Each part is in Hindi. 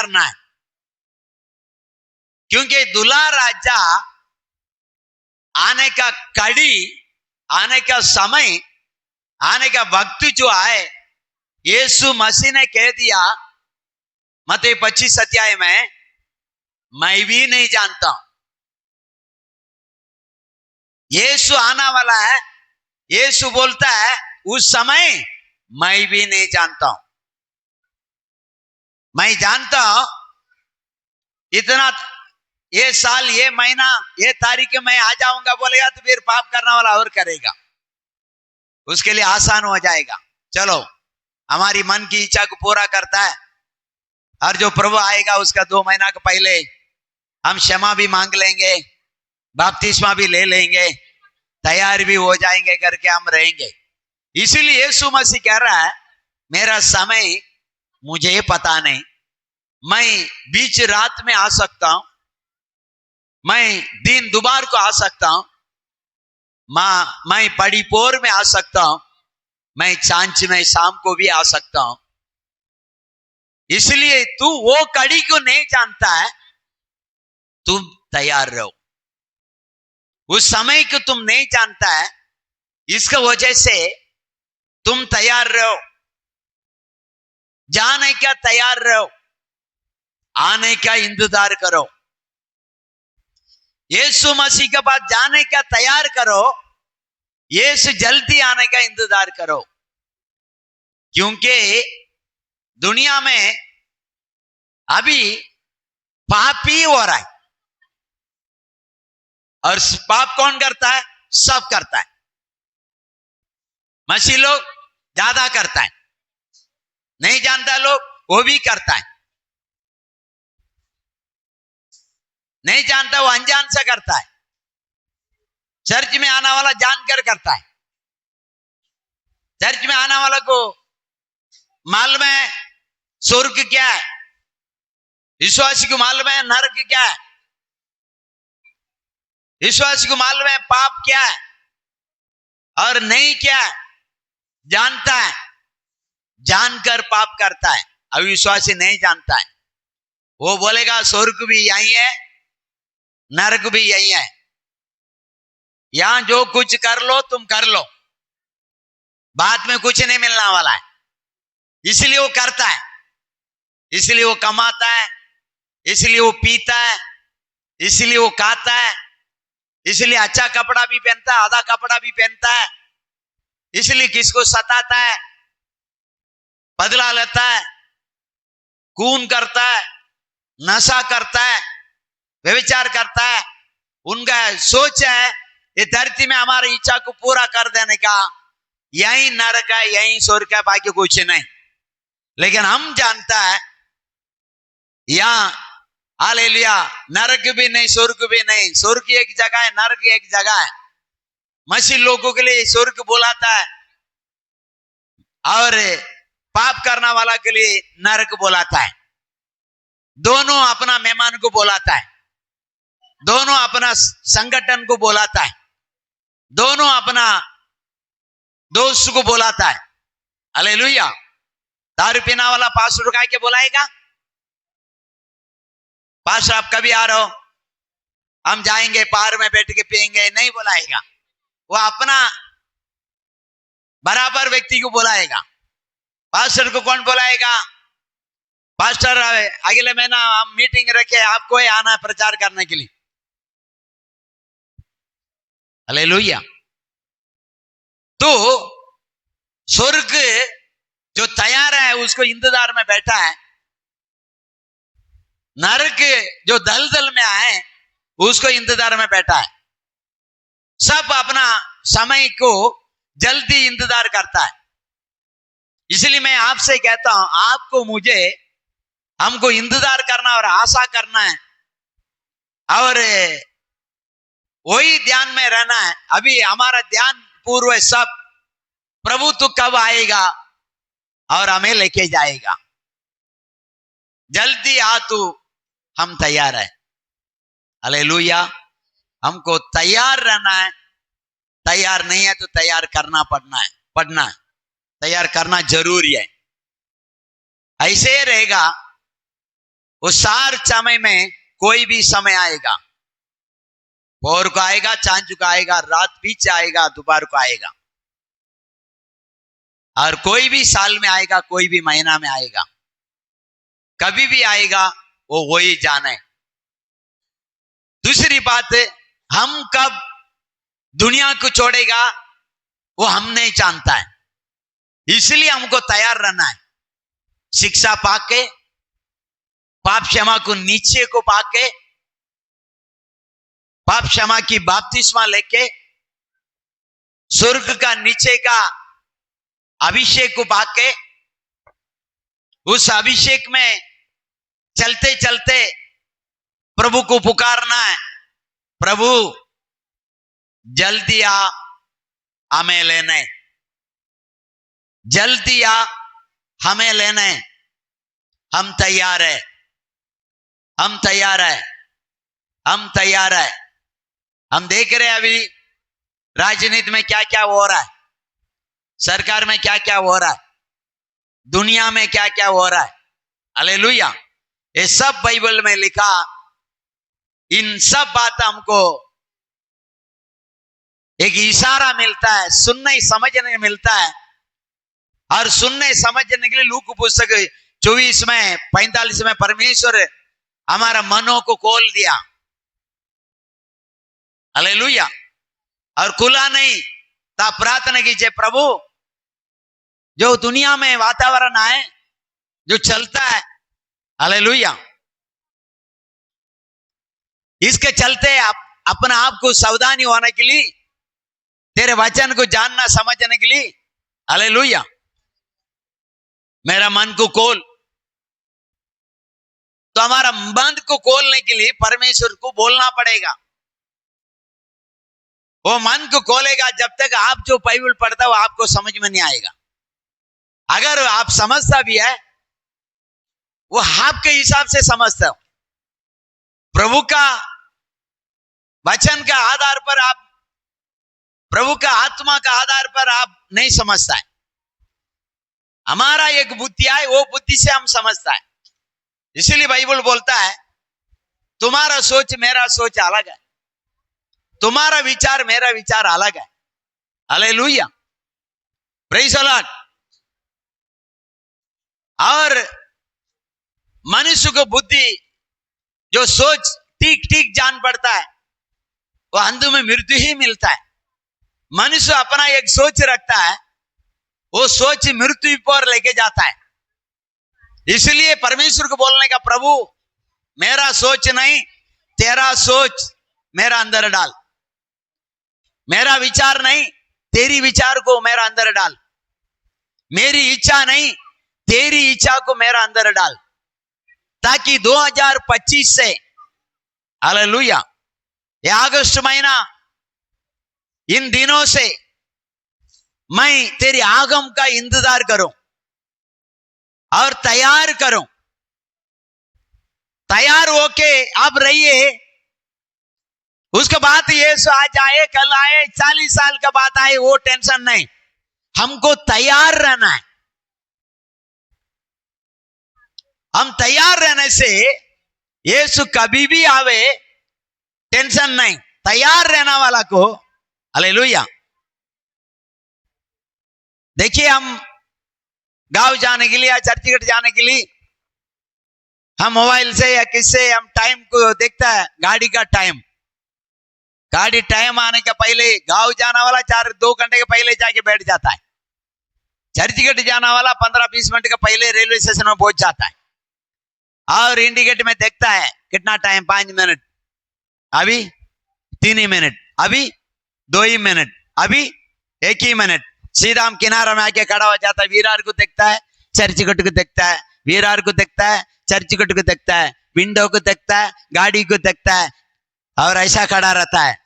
करना है, क्योंकि दूल्हा राजा आने का कड़ी, आने का समय, आने का वक्त जो आए, यीशु मसीह ने कह दिया मत्ती 25 अध्याय में, मैं भी नहीं जानता हूं। यीशु आना वाला है, यीशु बोलता है उस समय मैं भी नहीं जानता हूं। मैं जानता हूं इतना, ये साल, ये महीना, ये तारीख में आ जाऊंगा बोलेगा तो फिर पाप करने वाला और करेगा, उसके लिए आसान हो जाएगा। चलो, हमारी मन की इच्छा को पूरा करता है। और जो प्रभु आएगा उसका 2 महीना के पहले हम क्षमा भी मांग लेंगे, बपतिस्मा भी ले लेंगे, तैयार भी हो जाएंगे करके हम रहेंगे। इसीलिए यीशु मसीह कह रहा है मेरा समय मुझे पता नहीं, मैं बीच रात में आ सकता हूं, मैं दिन दोपहर को आ सकता हूं, मैं पड़ीपोर में आ सकता हूं, मैं सांझ में शाम को भी आ सकता हूं। इसलिए तू वो कड़ी को नहीं जानता है, तुम तैयार रहो। उस समय को तुम नहीं जानता है, इसका वजह से तुम तैयार रहो, जाने का तैयार रहो, आने का इंतजार करो। यीशु मसीह के पास जाने का तैयार करो, यीशु जल्दी आने का इंतजार करो, क्योंकि दुनिया में अभी पाप ही हो रहा है। और पाप कौन करता है? सब करता है। मसीह लोग ज्यादा करता है, नहीं जानता लोग वो भी करता है, नहीं जानता वो अनजान से करता है। चर्च में आने वाला जानकर करता है, चर्च में आने वाला को मालूम है स्वर्ग क्या है, विश्वासी को मालूम है नरक क्या है, विश्वासी को मालूम है पाप क्या है और नहीं क्या है, जानता है, जानकर पाप करता है। अविश्वासी नहीं जानता है, वो बोलेगा स्वर्ग भी यही है, नरक भी यही है, यहां जो कुछ कर लो तुम कर लो, बाद में कुछ नहीं मिलने वाला है। इसलिए वो करता है, इसलिए वो कमाता है, इसलिए वो पीता है, इसलिए वो खाता है, इसलिए अच्छा कपड़ा भी पहनता है, आधा कपड़ा भी पहनता है, इसलिए किसको सताता है, बदला लेता है, खून करता है, नशा करता है, व्यभिचार करता है। उनका सोच है ये धरती में हमारी इच्छा को पूरा कर देने का, यही नरक है, यही स्वर्ग है, बाकी कुछ नहीं। लेकिन हम जानता है यहां हालेलुया नरक भी नहीं, स्वर्ग भी नहीं। स्वर्ग एक जगह है, नरक एक जगह है। मसीह लोगों के लिए स्वर्ग बुलाता है और पाप करने वाला के लिए नरक बुलाता है। दोनों अपना मेहमान को बुलाता है, दोनों अपना संगठन को बुलाता है, दोनों अपना दोस्त को बुलाता है। हालेलुया। दारू पीना वाला पास्टर का के बुलाएगा? पास्टर आप कभी आ रहे हो, हम जाएंगे पहाड़ में बैठ के पिएंगे, नहीं बुलाएगा। वो अपना बराबर व्यक्ति को बुलाएगा। पास्टर को कौन बुलाएगा? पास्टर अगले महीना हम मीटिंग रखे, आपको ही आना है प्रचार करने के लिए। हालेलुया। तो स्वर्ग जो तैयार है उसको इंतजार में बैठा है, नरक जो दलदल में आए उसको इंतजार में बैठा है। सब अपना समय को जल्दी इंतजार करता है। इसलिए मैं आपसे कहता हूं, आपको मुझे हमको इंतजार करना और आशा करना है और वही ध्यान में रहना है। अभी हमारा ध्यान पूर्व सब प्रभु तू कब आएगा और हमें लेके जाएगा, जल्दी आ तू, हम तैयार है। हालेलुया। हमको तैयार रहना है, तैयार नहीं है तो तैयार करना पड़ना है, तैयार करना जरूरी है। ऐसे रहेगा उस सार समय में कोई भी समय आएगा, भोर को आएगा, सांझ को आएगा, रात बीच आएगा, दोपहर को आएगा, और कोई भी साल में आएगा, कोई भी महीना में आएगा, कभी भी आएगा, वो वही जाने। दूसरी बात, हम कब दुनिया को छोड़ेगा वो हम नहीं जानता है, इसलिए हमको तैयार रहना है। शिक्षा पाके, पाप क्षमा को नीचे को पाके, पाप क्षमा की बपतिस्मा लेके, स्वर्ग का नीचे का अभिषेक को पाके, उस अभिषेक में चलते चलते प्रभु को पुकारना है, प्रभु जल्दी आ हमें लेने, जल्दी आ हमें लेने, हम तैयार है, हम तैयार है, हम तैयार है। हम देख रहे हैं अभी राजनीति में क्या क्या हो रहा है, सरकार में क्या क्या हो रहा है, दुनिया में क्या क्या हो रहा है। हालेलुया, ये सब बाइबल में लिखा। इन सब बात हमको एक इशारा मिलता है, सुनने समझने मिलता है, और सुनने समझने के लिए लूक पुस्तक 24 में 45 में परमेश्वर हमारा मनों को खोल दिया। हालेलुया, और खुला नहीं ता प्रार्थना कीजिए, प्रभु जो दुनिया में वातावरण आए, जो चलता है, हालेलुया, इसके चलते आप अपने आप को सावधानी होने के लिए, तेरे वचन को जानना समझने के लिए, हालेलुया, मेरा मन को खोल। तो हमारा मन को खोलने के लिए परमेश्वर को बोलना पड़ेगा। वो मन को खोलेगा, जब तक आप जो बाइबल पढ़ता हो आपको समझ में नहीं आएगा। अगर आप समझता भी है, वो आपके हिसाब से समझता हो। प्रभु का वचन का आधार पर आप, प्रभु का आत्मा का आधार पर आप नहीं समझता है। हमारा एक बुद्धि है, वो बुद्धि से हम समझता है। इसीलिए बाइबल बोलता है, तुम्हारा सोच मेरा सोच अलग है, तुम्हारा विचार मेरा विचार अलग है। Hallelujah, praise the Lord. और मनुष्य को बुद्धि जो सोच ठीक ठीक जान पड़ता है, वो अंत में मृत्यु ही मिलता है। मनुष्य अपना एक सोच रखता है, वो सोच मृत्यु पर लेके जाता है। इसलिए परमेश्वर को बोलने का, प्रभु मेरा सोच नहीं, तेरा सोच मेरा अंदर डाल, मेरा विचार नहीं, तेरी विचार को मेरा अंदर डाल, मेरी इच्छा नहीं, तेरी इच्छा को मेरा अंदर डाल, ताकि 2025 से, हालेलुया, ये अगस्त महीना, इन दिनों से मैं तेरी आगम का इंतजार करूं और तैयार करूं। तैयार होके अब रहिए, उसके बाद यीशु आज आए, कल आए, 40 साल के बाद आए, वो टेंशन नहीं। हमको तैयार रहना है। हम तैयार रहने से यीशु कभी भी आवे, टेंशन नहीं। तैयार रहने वाला को, हालेलुया। देखिए, हम गांव जाने के लिए या चर्चगढ़ जाने के लिए हम मोबाइल से या किससे हम टाइम को देखता है, गाड़ी का टाइम। गाड़ी टाइम आने के पहले गांव जाना वाला 2 घंटे के पहले जाके बैठ जाता है। चर्चगढ़ जाना वाला 15-20 मिनट के पहले रेलवे स्टेशन में पहुंच जाता है, और इंडिकेटर में देखता है कितना टाइम, 5 मिनट, अभी 3 ही मिनट, अभी 2 ही मिनट, अभी 1 ही मिनट। सीधा हम किनारा में आके खड़ा हो जाता है। वीरार को देखता है, चर्चगढ़ को देखता है, वीरार को देखता है, चर्चगढ़ को देखता है, विंडो को देखता है, गाड़ी को देखता है, और ऐसा खड़ा रहता है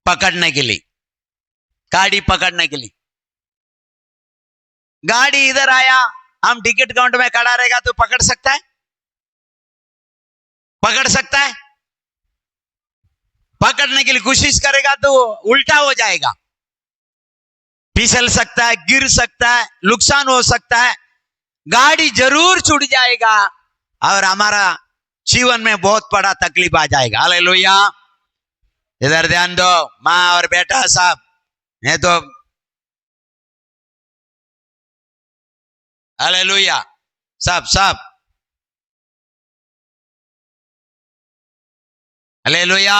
पकड़ने के लिए, गाड़ी पकड़ने के लिए। गाड़ी इधर आया, हम टिकट काउंटर में खड़ा रहेगा तो पकड़ सकता है, पकड़ सकता है। पकड़ने के लिए कोशिश करेगा तो उल्टा हो जाएगा, फिसल सकता है, गिर सकता है, नुकसान हो सकता है, गाड़ी जरूर छूट जाएगा, और हमारा जीवन में बहुत बड़ा तकलीफ आ जाएगा। हालेलुया। इधर ध्यान दो, माँ और बेटा साहब, नहीं तो हालेलुया, सब सब हालेलुया,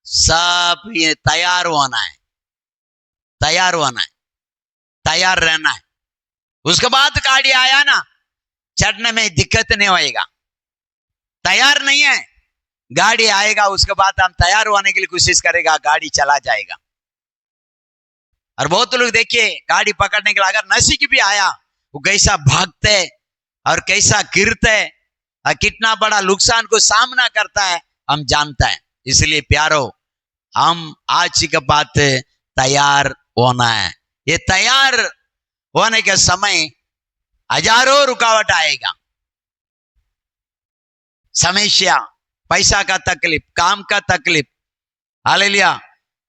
सब ये तैयार होना है, तैयार होना है, तैयार रहना है। उसके बाद गाड़ी आया ना, चढ़ने में दिक्कत नहीं होएगा। तैयार नहीं है, गाड़ी आएगा, उसके बाद हम तैयार होने के लिए कोशिश करेगा, गाड़ी चला जाएगा। और बहुत लोग देखिए गाड़ी पकड़ने के लिए अगर नशे भी आया, वो कैसा भागते और कैसा गिरते और कितना बड़ा नुकसान को सामना करता है, हम जानता है। इसलिए प्यारो, हम आज के बाद तैयार होना है। ये तैयार होने के समय हजारों रुकावट आएगा, समस्या, पैसा का तकलीफ, काम का तकलीफ, हालेलुया,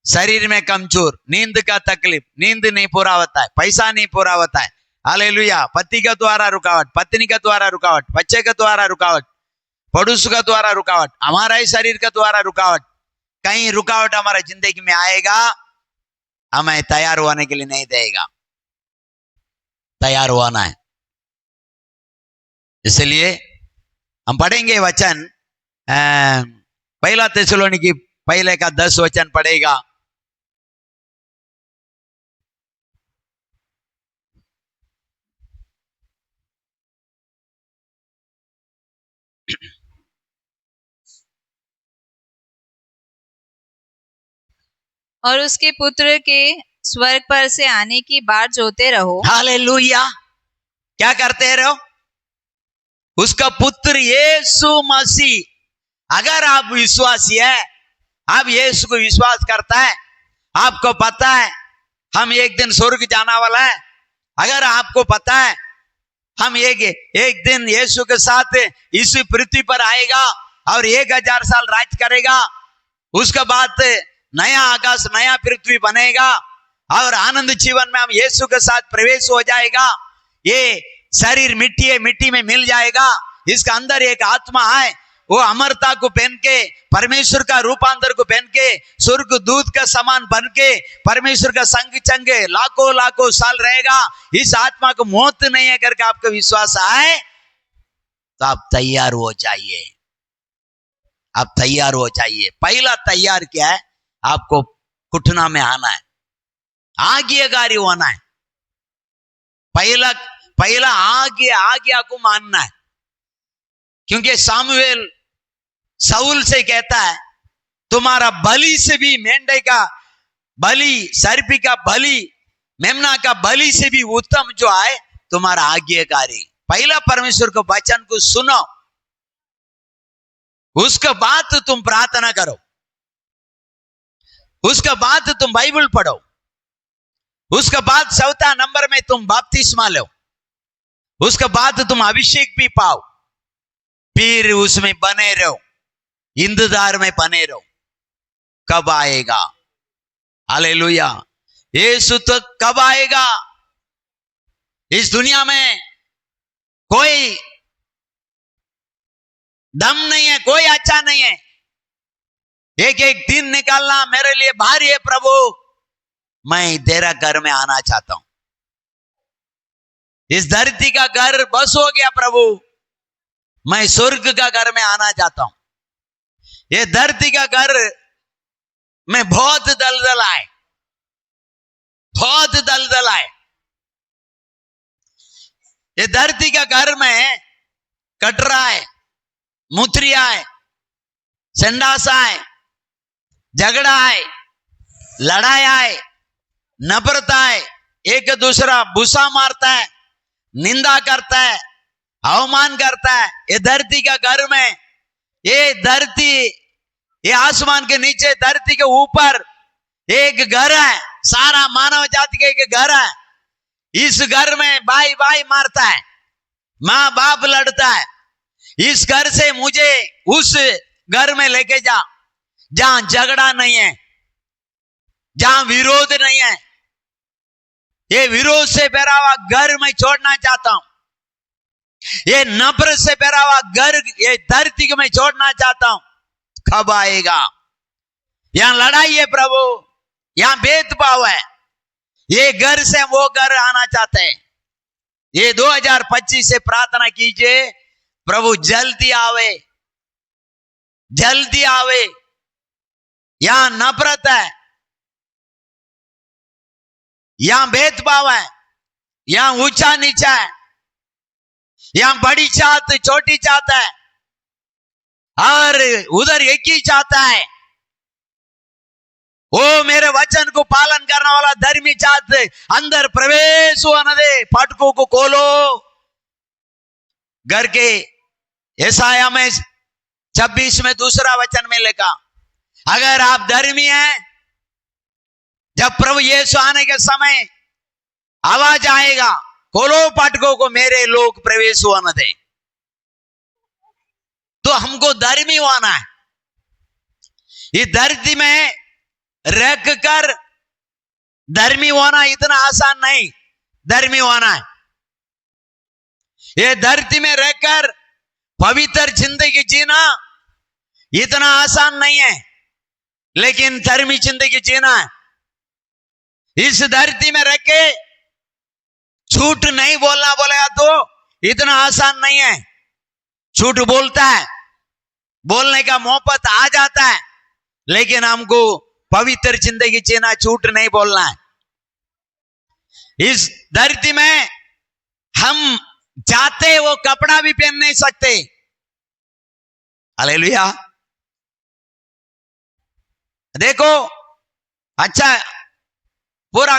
शरीर में कमजोर, नींद का तकलीफ, नींद नहीं पूरा होता है, पैसा नहीं पूरा होता है, हालेलुया, पति के द्वारा रुकावट, पत्नी के द्वारा रुकावट, बच्चे के द्वारा रुकावट, पड़ोस के द्वारा रुकावट, हमारा ही शरीर के द्वारा रुकावट, कहीं रुकावट हमारा जिंदगी में आएगा, हमें तैयार होने के लिए नहीं देगा। तैयार होना है। इसलिए हम पढ़ेंगे वचन, पहला थिस्सलुनीकी पहले का 10 वचन पढ़ेगा। और उसके पुत्र के स्वर्ग पर से आने की बाट जोते रहो। हालेलुया। क्या करते रहो? उसका पुत्र यीशु मसीह, अगर आप विश्वासी है, आप यीशु को विश्वास करता है, आपको पता है हम एक दिन स्वर्ग जाना वाला है, अगर आपको पता है हम एक दिन यीशु के साथ इस पृथ्वी पर आएगा और 1000 साल राज करेगा, उसके बाद नया आकाश नया पृथ्वी बनेगा और आनंद जीवन में हम यीशु के साथ प्रवेश हो जाएगा। ये शरीर मिट्टी है, मिट्टी में मिल जाएगा, इसका अंदर एक आत्मा है, वो अमरता को पहन के, परमेश्वर का रूपांतर को पहन के, स्वर्ग दूत का समान बन के परमेश्वर का संग चंगे लाखों लाखों साल रहेगा। इस आत्मा को मौत नहीं है करके आपका विश्वास आए तो आप तैयार हो जाइए, आप तैयार हो जाइए। पहला तैयार क्या है? आपको घुटना में आना है, आज्ञाकारी होना है। पहला आज्ञा को मानना है, क्योंकि सामुएल साउल से कहता है तुम्हारा बलि से भी, मेंढे का बलि, सर्पी का बलि, मेमना का बलि से भी उत्तम जो है तुम्हारा आज्ञाकारी। पहला परमेश्वर को वचन को सुनो, उसके बाद तुम प्रार्थना करो, उसके बाद तुम बाइबल पढ़ो, उसके बाद 4 नंबर में तुम बपतिस्मा लो, उसके बाद तुम अभिषेक भी पाओ, फिर उसमें बने रहो, इंतजार में बने रहो। कब आएगा? हालेलुया। यीशु तो कब आएगा? इस दुनिया में कोई दम नहीं है, कोई अच्छा नहीं है। एक एक दिन निकालना मेरे लिए भारी है प्रभु, मैं तेरा घर में आना चाहता हूं। इस धरती का घर बस हो गया प्रभु, मैं स्वर्ग का घर में आना चाहता हूं। ये धरती का घर में बहुत दलदल आए, बहुत दलदल आए। ये धरती का घर में कटरा है, मुत्रिया है, संडासा है, झगड़ा है, लड़ाई है, नफरत है, एक दूसरा बुसा मारता है, निंदा करता है, अवमान करता है। ये धरती का घर में, ये धरती, ये आसमान के नीचे धरती के ऊपर एक घर है, सारा मानव जाति का एक घर है। इस घर में भाई भाई मारता है, माँ बाप लड़ता है। इस घर से मुझे उस घर में लेके जा जहां झगड़ा नहीं है, जहां विरोध नहीं है। ये विरोध से भरा हुआ घर मैं छोड़ना चाहता हूं। ये नफरत से भरा हुआ घर ये धरती को मैं छोड़ना चाहता हूं। कब आएगा? यहां लड़ाई है प्रभु, यहां भेदभाव है। ये घर से वो घर आना चाहते हैं। ये 2025 से प्रार्थना कीजिए, प्रभु जल्दी आवे, जल्दी आवे। यहां नफरत है, यहां भेदभाव है, यहां ऊंचा नीचा है, यहां बड़ी चाहत छोटी चाहत है, और उधर एक ही चाहता है। वो मेरे वचन को पालन करने वाला धर्मी चाहते अंदर प्रवेश हो न दे, फाटकों को खोलो। घर के यशाया में 26 में दूसरा वचन में लिखा, अगर आप धर्मी हैं, जब प्रभु यीशु आने के समय आवाज आएगा, खोलो फाटकों को, मेरे लोग प्रवेश हुआ न दे। तो हमको धर्मी होना है। इस धरती में रख कर धर्मी होना इतना आसान नहीं। धर्मी होना है, ये धरती में रहकर पवित्र जिंदगी जीना इतना आसान नहीं है, लेकिन धर्मी जिंदगी जीना है। इस धरती में रह के झूठ नहीं बोलना बोलेगा तो इतना आसान नहीं है। झूठ बोलता है, बोलने का मोहब्बत आ जाता है, लेकिन हमको पवित्र जिंदगी जीना, झूठ नहीं बोलना है। इस धरती में हम जाते वो कपड़ा भी पहन नहीं सकते। हालेलुया। देखो, अच्छा पूरा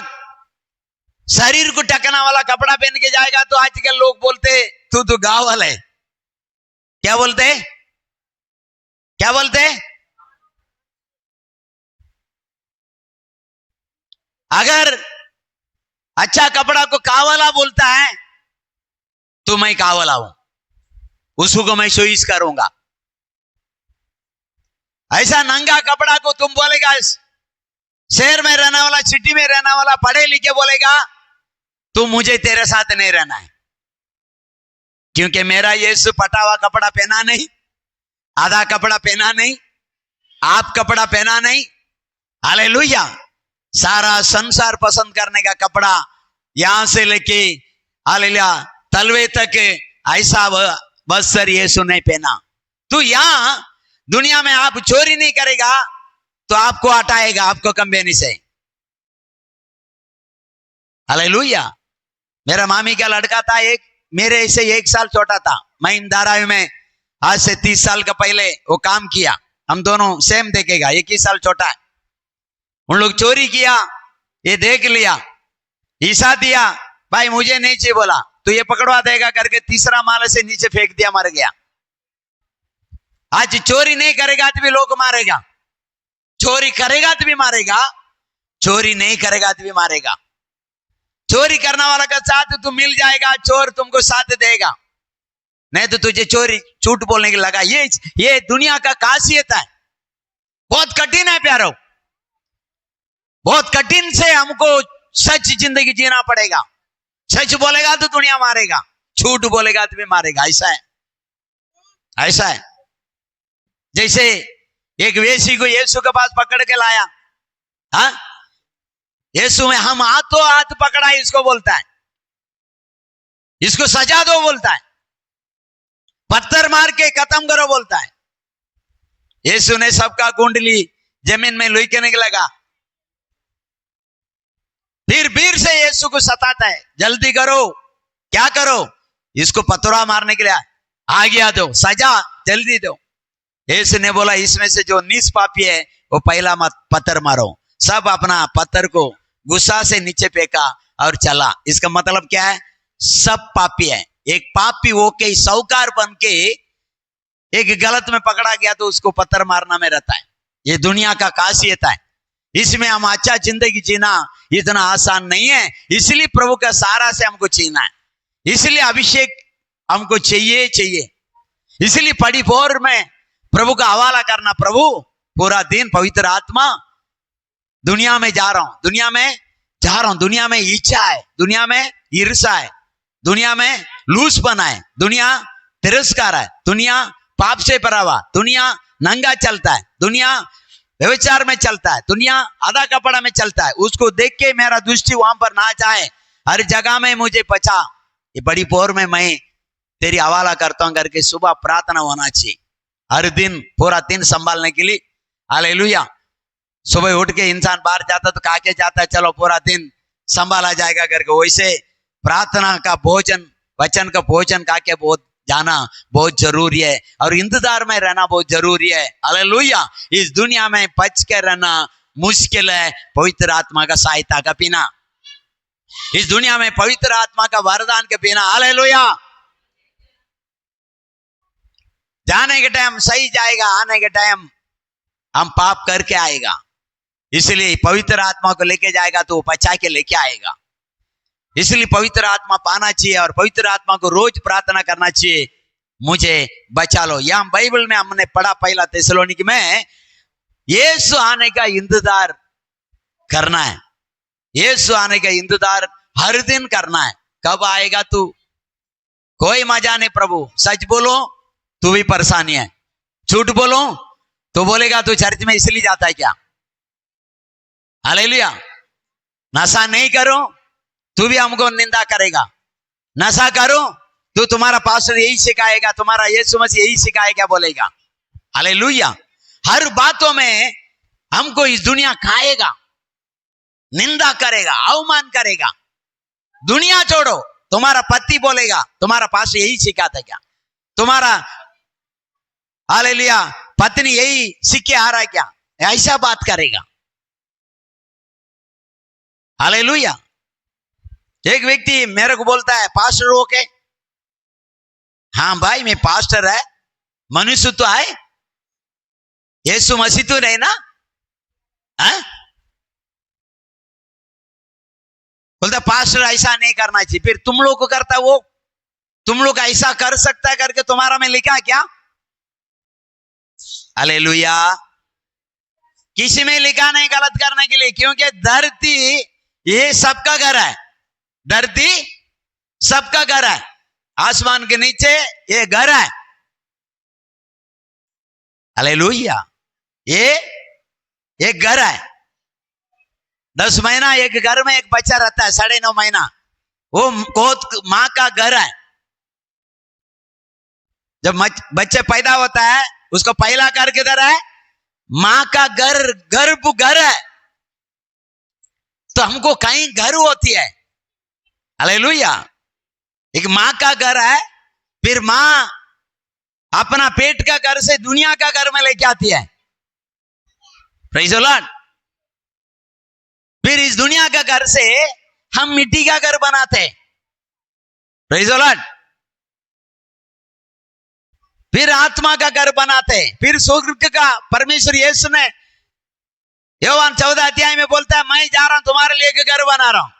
शरीर को ढकना वाला कपड़ा पहन के जाएगा तो आजकल लोग बोलते तू तो गावल है। क्या बोलते? क्या बोलते? अगर अच्छा कपड़ा को कावला बोलता है तो मैं कावला हूं, उसको मैं चॉइस करूंगा। ऐसा नंगा कपड़ा को तुम बोलेगा, शहर में रहने वाला, सिटी में रहने वाला, पढ़े लिखे बोलेगा तो मुझे तेरे साथ नहीं रहना है, क्योंकि मेरा यीशु फटा हुआ कपड़ा पहना नहीं, आधा कपड़ा पहना नहीं, आप कपड़ा पहना नहीं। हालेलुया। सारा संसार पसंद करने का कपड़ा यहां से लेके हालेलुया तलवे तक ऐसा बस्तर यीशु नहीं पहना। तो यहां दुनिया में आप चोरी नहीं करेगा तो आपको हटाएगा, आपको कंपनी से। हालेलुया। मेरा मामी का लड़का था, एक मेरे से 1 साल छोटा था। मैं इन धारावी में आज से 30 साल का पहले वो काम किया। हम दोनों सेम देखेगा, 1 ही साल छोटा है। उन लोग चोरी किया, ये देख लिया, ईसा दिया, भाई मुझे नहीं चाहिए, बोला तो ये पकड़वा देगा करके तीसरा माले से नीचे फेंक दिया, मर गया। आज चोरी नहीं करेगा तो भी लोग मारेगा, चोरी करेगा तो भी मारेगा, चोरी नहीं करेगा तो भी मारेगा। चोरी करने वाला का साथ तू मिल जाएगा, चोर तुमको साथ देगा, नहीं तो तुझे चोरी झूठ बोलने की लगा। ये दुनिया का खासियत है। बहुत कठिन है प्यारो, बहुत कठिन से हमको सच जिंदगी जीना पड़ेगा। सच बोलेगा तो दुनिया मारेगा, झूठ बोलेगा तो भी मारेगा। ऐसा है, ऐसा है। जैसे एक वेशी को यीशु के पास पकड़ के लाया, हाँ, यीशु में हम हाथों हाथ पकड़ा, इसको बोलता है, इसको सजा दो बोलता है, पत्थर मार के खत्म करो बोलता है। यीशु ने सबका कुंडली जमीन में लुढ़कने लगा। फिर से यीशु को सताता है, जल्दी करो, क्या करो, इसको पथरा मारने के लिए आ गया, दो सजा, जल्दी दो। यीशु ने बोला, इसमें से जो निष्पापी है वो पहला मत पत्थर मारो। सब अपना पत्थर को गुस्सा से नीचे फेंका और चला। इसका मतलब क्या है? सब पापी है। एक पापी होके साहूकार बन के एक गलत में पकड़ा गया तो उसको पत्थर मारना में रहता है। ये दुनिया का खासियत है। इसमें हम अच्छा जिंदगी जीना इतना आसान नहीं है। इसलिए प्रभु का सहारा से हमको जीना है, इसलिए अभिषेक हमको चाहिए। इसलिए पड़ी भोर में प्रभु का हवाला करना, प्रभु पूरा दिन पवित्र आत्मा, दुनिया में जा रहा हूं, दुनिया में इच्छा है, दुनिया में ईर्ष्या है, दुनिया में लूस बना है, दुनिया तिरस्कार है, दुनिया पाप से भरा हुआ, दुनिया नंगा चलता है, दुनिया व्यभिचार में चलता है, दुनिया आधा कपड़ा में चलता है। उसको देख के मेरा दृष्टि वहां पर ना जाए, हर जगह में मुझे बचा। ये बड़ी पोर में मैं तेरी हवाला करता हूं करके सुबह प्रार्थना होना चाहिए, हर दिन पूरा दिन संभालने के लिए। हालेलुया। सुबह उठ के इंसान बाहर जाता तो कहा के जाता है चलो पूरा दिन संभाला जाएगा करके, वैसे प्रार्थना का भोजन, वचन का भोजन खा के बहुत जाना बहुत जरूरी है, और इंतजार में रहना बहुत जरूरी है। हालेलुया। इस दुनिया में बच के रहना मुश्किल है, पवित्र आत्मा का सहायता का बिना, इस दुनिया में पवित्र आत्मा का वरदान के बिना। हालेलुया। जाने के टाइम सही जाएगा, आने के टाइम हम पाप करके आएगा, इसलिए पवित्र आत्मा को लेके जाएगा तो वो बचा के लेके आएगा। इसलिए पवित्र आत्मा पाना चाहिए और पवित्र आत्मा को रोज प्रार्थना करना चाहिए, मुझे बचा लो। यहां बाइबल में हमने पढ़ा पहला थिस्सलुनीकी में, यीशु आने का इंतजार करना है, यीशु आने का इंतजार हर दिन करना है। कब आएगा तू? कोई मजा नहीं प्रभु। सच बोलो तू भी परेशानी है, झूठ बोलो तो बोलेगा तू चर्च में इसलिए जाता है क्या? हालेलुया। नशा नहीं करो तू भी हमको निंदा करेगा, नशा करो तो तुम्हारा पास्टर यही सिखाएगा, तुम्हारा यीशु मसीह यही सिखाएगा बोलेगा। हालेलुया। हर बातों में हमको इस दुनिया खाएगा, निंदा करेगा, अवमान करेगा। दुनिया छोड़ो, तुम्हारा पति बोलेगा तुम्हारा पास्टर यही सिखाता क्या, तुम्हारा हालेलुया पत्नी यही सीख के आ रहा है क्या, ऐसा बात करेगा। हालेलुया। एक व्यक्ति मेरे को बोलता है पास्टर हो के, हाँ भाई मैं पास्टर है, मनुष्य तो है, यीशु मसीह तो रहे ना। बोलता पास्टर ऐसा नहीं करना चाहिए, फिर तुम लोग को करता वो, तुम लोग ऐसा कर सकता है करके तुम्हारा में लिखा क्या? हालेलुया। किसी में लिखा नहीं गलत करने के लिए, क्योंकि धरती ये सबका घर है, धरती सबका घर है, आसमान के नीचे ये घर है। हालेलुया। ये घर है। 10 महीना एक घर में एक बच्चा रहता है, 9.5 महीना, वो मां का घर है। जब बच्चे पैदा होता है उसको पहला घर किधर है? मां का घर, गर्भ घर है। तो हमको कहीं घर होती है। हालेलुया। एक मां का घर है, फिर मां अपना पेट का घर से दुनिया का घर में लेके आती है। Praise the Lord. फिर इस दुनिया का घर से हम मिट्टी का घर बनाते हैं। Praise the Lord. फिर आत्मा का घर बनाते हैं, फिर स्वर्ग का परमेश्वर यीशु ने योहान 14 अध्याय में बोलता है मैं जा रहा हूं तुम्हारे लिए एक घर बना रहा हूं।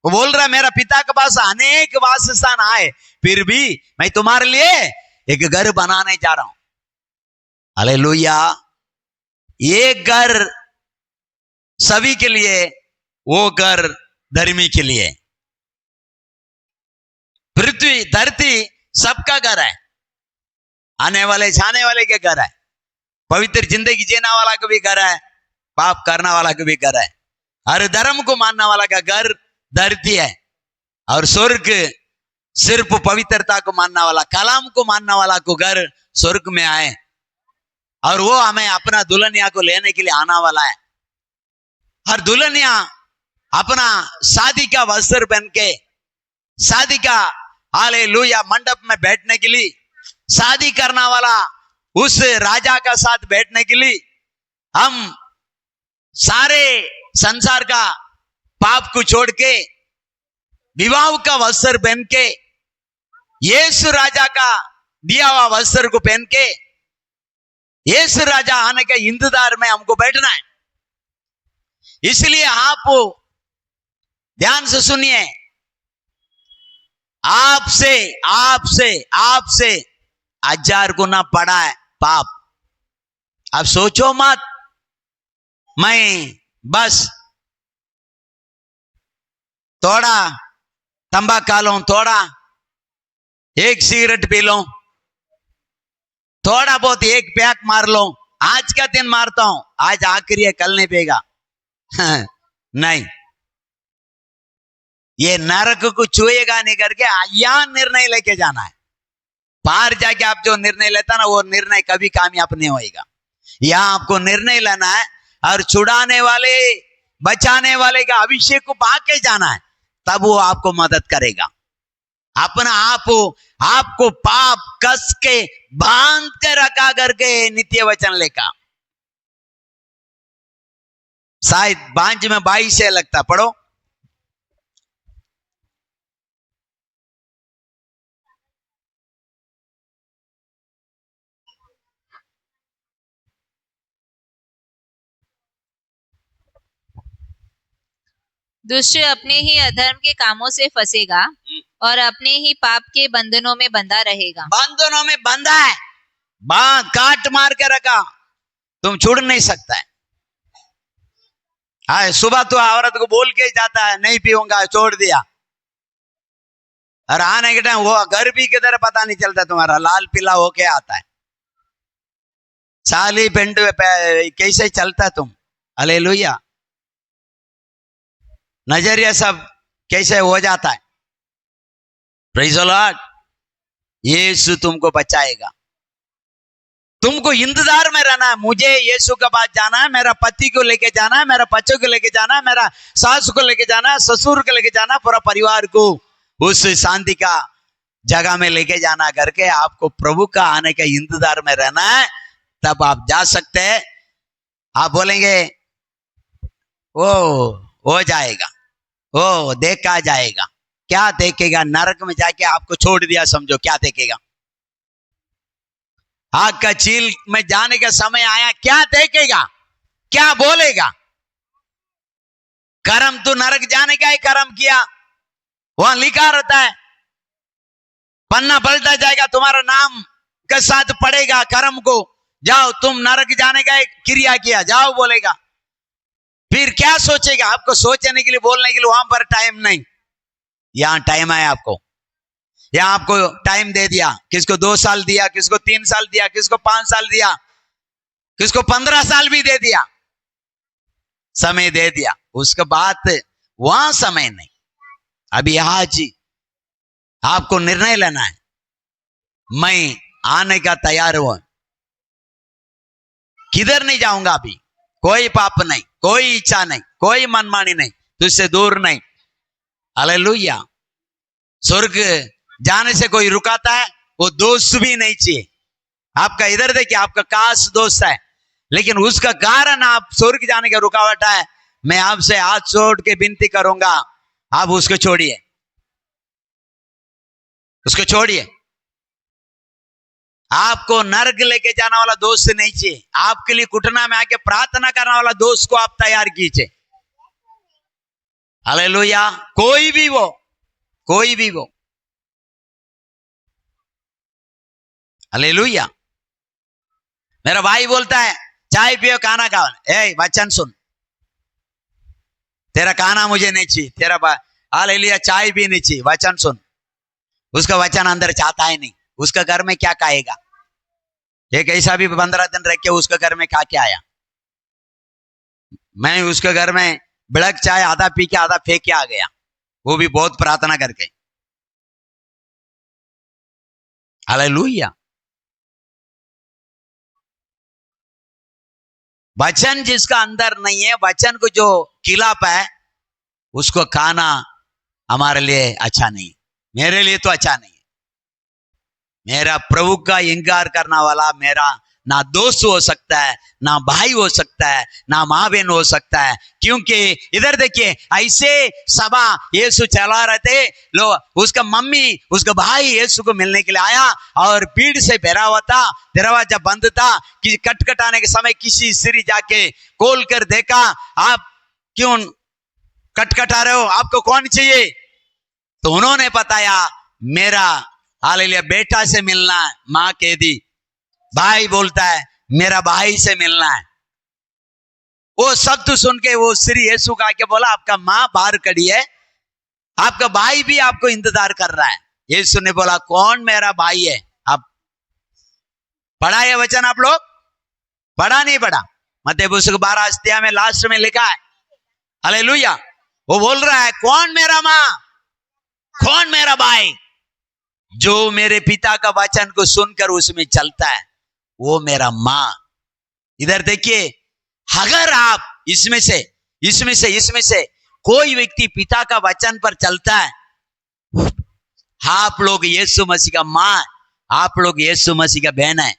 वो बोल रहा है मेरा पिता के पास अनेक वासस्थान आए, फिर भी मैं तुम्हारे लिए एक घर बनाने जा रहा हूं। हालेलुया। ये घर सभी के लिए, वो घर धर्मी के लिए। पृथ्वी धरती सबका घर है, आने वाले जाने वाले के घर है, पवित्र जिंदगी जीने वाला का भी घर है, पाप करने वाला का भी घर है। हर धर्म को मानने वाला का घर धरती है, और स्वर्ग सिर्फ पवित्रता को मानने वाला, कलाम को मानने वाला को घर स्वर्ग में आए, और वो हमें अपना दुल्हनिया को लेने के लिए आना वाला है। हर दुल्हनिया अपना शादी का वस्त्र पहन के, शादी का हालेलुया मंडप में बैठने के लिए, शादी करना वाला उस राजा का साथ बैठने के लिए, हम सारे संसार का पाप को छोड़ के विवाह का वस्त्र पहन के, यीशु राजा का दिया हुआ वस्त्र को पहन के, यीशु राजा आने के इंतजार में हमको बैठना है। इसलिए आप ध्यान से सुनिए, आपसे आपसे आपसे 1000 गुना बड़ा है पाप। अब सोचो मत मैं बस थोड़ा तंबाकू खा लूं, थोड़ा एक सिगरेट पी लो, थोड़ा बहुत एक पैक मार लो, आज का दिन मारता हूं, आज आखिरी है, कल नहीं पिएगा। नहीं, ये नरक को छुएगा नहीं करके यहां निर्णय लेके जाना है। बाहर जाके आप जो निर्णय लेता ना, वो निर्णय कभी कामयाब नहीं होएगा। यहां आपको निर्णय लेना है और छुड़ाने वाले, बचाने वाले का अभिषेक को पाके जाना है, तब वो आपको मदद करेगा। अपना आपको पाप कस के बांध के रखा करके नित्य वचन लेकर, शायद 5 में 22 से लगता, पढ़ो। दुष्ट अपने ही अधर्म के कामों से फंसेगा और अपने ही पाप के बंधनों में बंधा रहेगा। बंधनों में बंधा है, काट मार के रखा, तुम छुड़ नहीं सकता है। हाँ, सुबह तो औरत को बोल के जाता है नहीं पीऊंगा, छोड़ दिया, और आने के टाइम वो घर भी किधर पता नहीं चलता, तुम्हारा लाल पीला होके आता है। साली पेंट कैसे चलता है तुम, हालेलुया। नजरिया सब कैसे हो जाता है। Praise the Lord. यीशु तुमको बचाएगा। तुमको इंतजार में रहना है, मुझे यीशु के पास जाना है, मेरा पति को लेके जाना है, मेरा बच्चों को लेके जाना है, मेरा सास को लेके जाना है, ससुर को लेके जाना, पूरा परिवार को उस शांति का जगह में लेके जाना करके आपको प्रभु का आने का इंतजार में रहना है, तब आप जा सकते हैं। आप बोलेंगे ओ हो जाएगा, ओ देखा जाएगा, क्या देखेगा, नरक में जाके आपको छोड़ दिया समझो, क्या देखेगा। आग का चील में जाने का समय आया, क्या देखेगा, क्या बोलेगा। कर्म तो नरक जाने का ही कर्म किया, वहां लिखा रहता है, पन्ना पलटा जाएगा, तुम्हारा नाम के साथ पड़ेगा कर्म को, जाओ तुम नरक जाने का एक क्रिया किया, जाओ बोलेगा। फिर क्या सोचेगा, आपको सोचने के लिए, बोलने के लिए वहां पर टाइम नहीं। यहां टाइम है आपको, यहां आपको टाइम दे दिया, किसको 2 साल दिया, किसको 3 साल दिया, किसको 5 साल दिया, किसको 15 साल भी दे दिया, समय दे दिया। उसके बाद वहां समय नहीं, अभी आज आपको निर्णय लेना है, मैं आने का तैयार हूं, किधर नहीं जाऊंगा अभी, कोई पाप नहीं, कोई इच्छा नहीं, कोई मनमानी नहीं, तुझसे दूर नहीं। हालेलुया। स्वर्ग जाने से कोई रुकाता है, वो दोस्त भी नहीं चाहिए। आपका इधर देखिए, आपका खास दोस्त है, लेकिन उसका कारण आप स्वर्ग जाने का रुकावट है। मैं आपसे हाथ जोड़ के विनती करूंगा, आप उसको छोड़िए, उसको छोड़िए। आपको नरक लेके जाने वाला दोस्त नहीं चाहिए, आपके लिए घुटना में आके प्रार्थना करने वाला दोस्त को आप तैयार कीजिए। हालेलुया। कोई भी वो, कोई भी वो, हालेलुया। मेरा भाई बोलता है चाय पियो, खाना खाओ, ए वचन सुन, तेरा खाना मुझे नहीं चाहिए, तेरा हालेलुया चाय भी नहीं चाहिए, वचन सुन। उसका वचन अंदर चाहता है नहीं, उसका घर में क्या खाएगा। एक ऐसा भी 15 दिन रह के उसके घर में खा के आया, मैं उसके घर में बड़क चाय आधा पी के आधा फेंक के आ गया, वो भी बहुत प्रार्थना करके। हालेलुया। वचन जिसका अंदर नहीं है, वचन को जो खिलाफ है, उसको खाना हमारे लिए अच्छा नहीं, मेरे लिए तो अच्छा नहीं। मेरा प्रभु का इंकार करने वाला मेरा ना दोस्त हो सकता है, ना भाई हो सकता है, ना माँ बहन हो सकता है। क्योंकि इधर देखिए, ऐसे सभा यीशु चला रहे थे, लोग उसका मम्मी उसका भाई यीशु को मिलने के लिए आया और भीड़ से भरा हुआ था, दरवाजा बंद था कि खटखटाने के समय किसी स्त्री जाके खोल कर देखा, आप क्यों खटखटा रहे हो, आपको कौन चाहिए। तो उन्होंने बताया मेरा हालेलुया बेटा से मिलना है। माँ कह दी, भाई बोलता है मेरा भाई से मिलना है। वो शब्द सुन के वो श्री यीशु का के बोला, आपका माँ बाहर खड़ी है, आपका भाई भी आपको इंतजार कर रहा है, यीशु ने बोला कौन मेरा भाई है? आप पढ़ा ये वचन? आप लोग पढ़ा नहीं पढ़ा? मत्ती पुस्तक 12 अध्याय में लास्ट में लिखा है, हालेलुया। वो बोल रहा है कौन मेरा माँ, कौन मेरा भाई? जो मेरे पिता का वचन को सुनकर उसमें चलता है वो मेरा माँ। इधर देखिए, अगर आप इसमें से कोई व्यक्ति पिता का वचन पर चलता है, आप लोग यीशु मसीह का माँ, आप लोग यीशु मसीह का बहन है।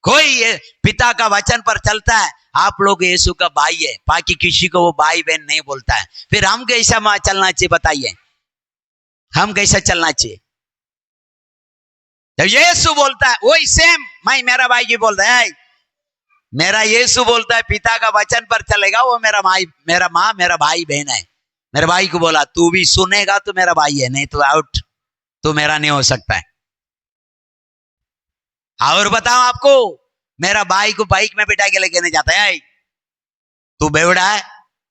कोई पिता का वचन पर चलता है, आप लोग यीशु का भाई है। बाकी किसी को वो भाई बहन नहीं बोलता है। फिर हम कैसा चलना चाहिए बताइए? हम कैसा चलना चाहिए? जब यीशु बोलता है वही सेम मैं मेरा भाई की बोलता है, मेरा यीशु बोलता है पिता का वचन पर चलेगा वो मेरा भाई, मेरा माँ, मेरा भाई बहन है। मेरे भाई को बोला तू भी सुनेगा तो मेरा भाई है, नहीं तो आउट, तो मेरा नहीं हो सकता है। और बताओ आपको, मेरा भाई को बाइक में बिठा के लेके नहीं जाता है, तू बेवड़ा है,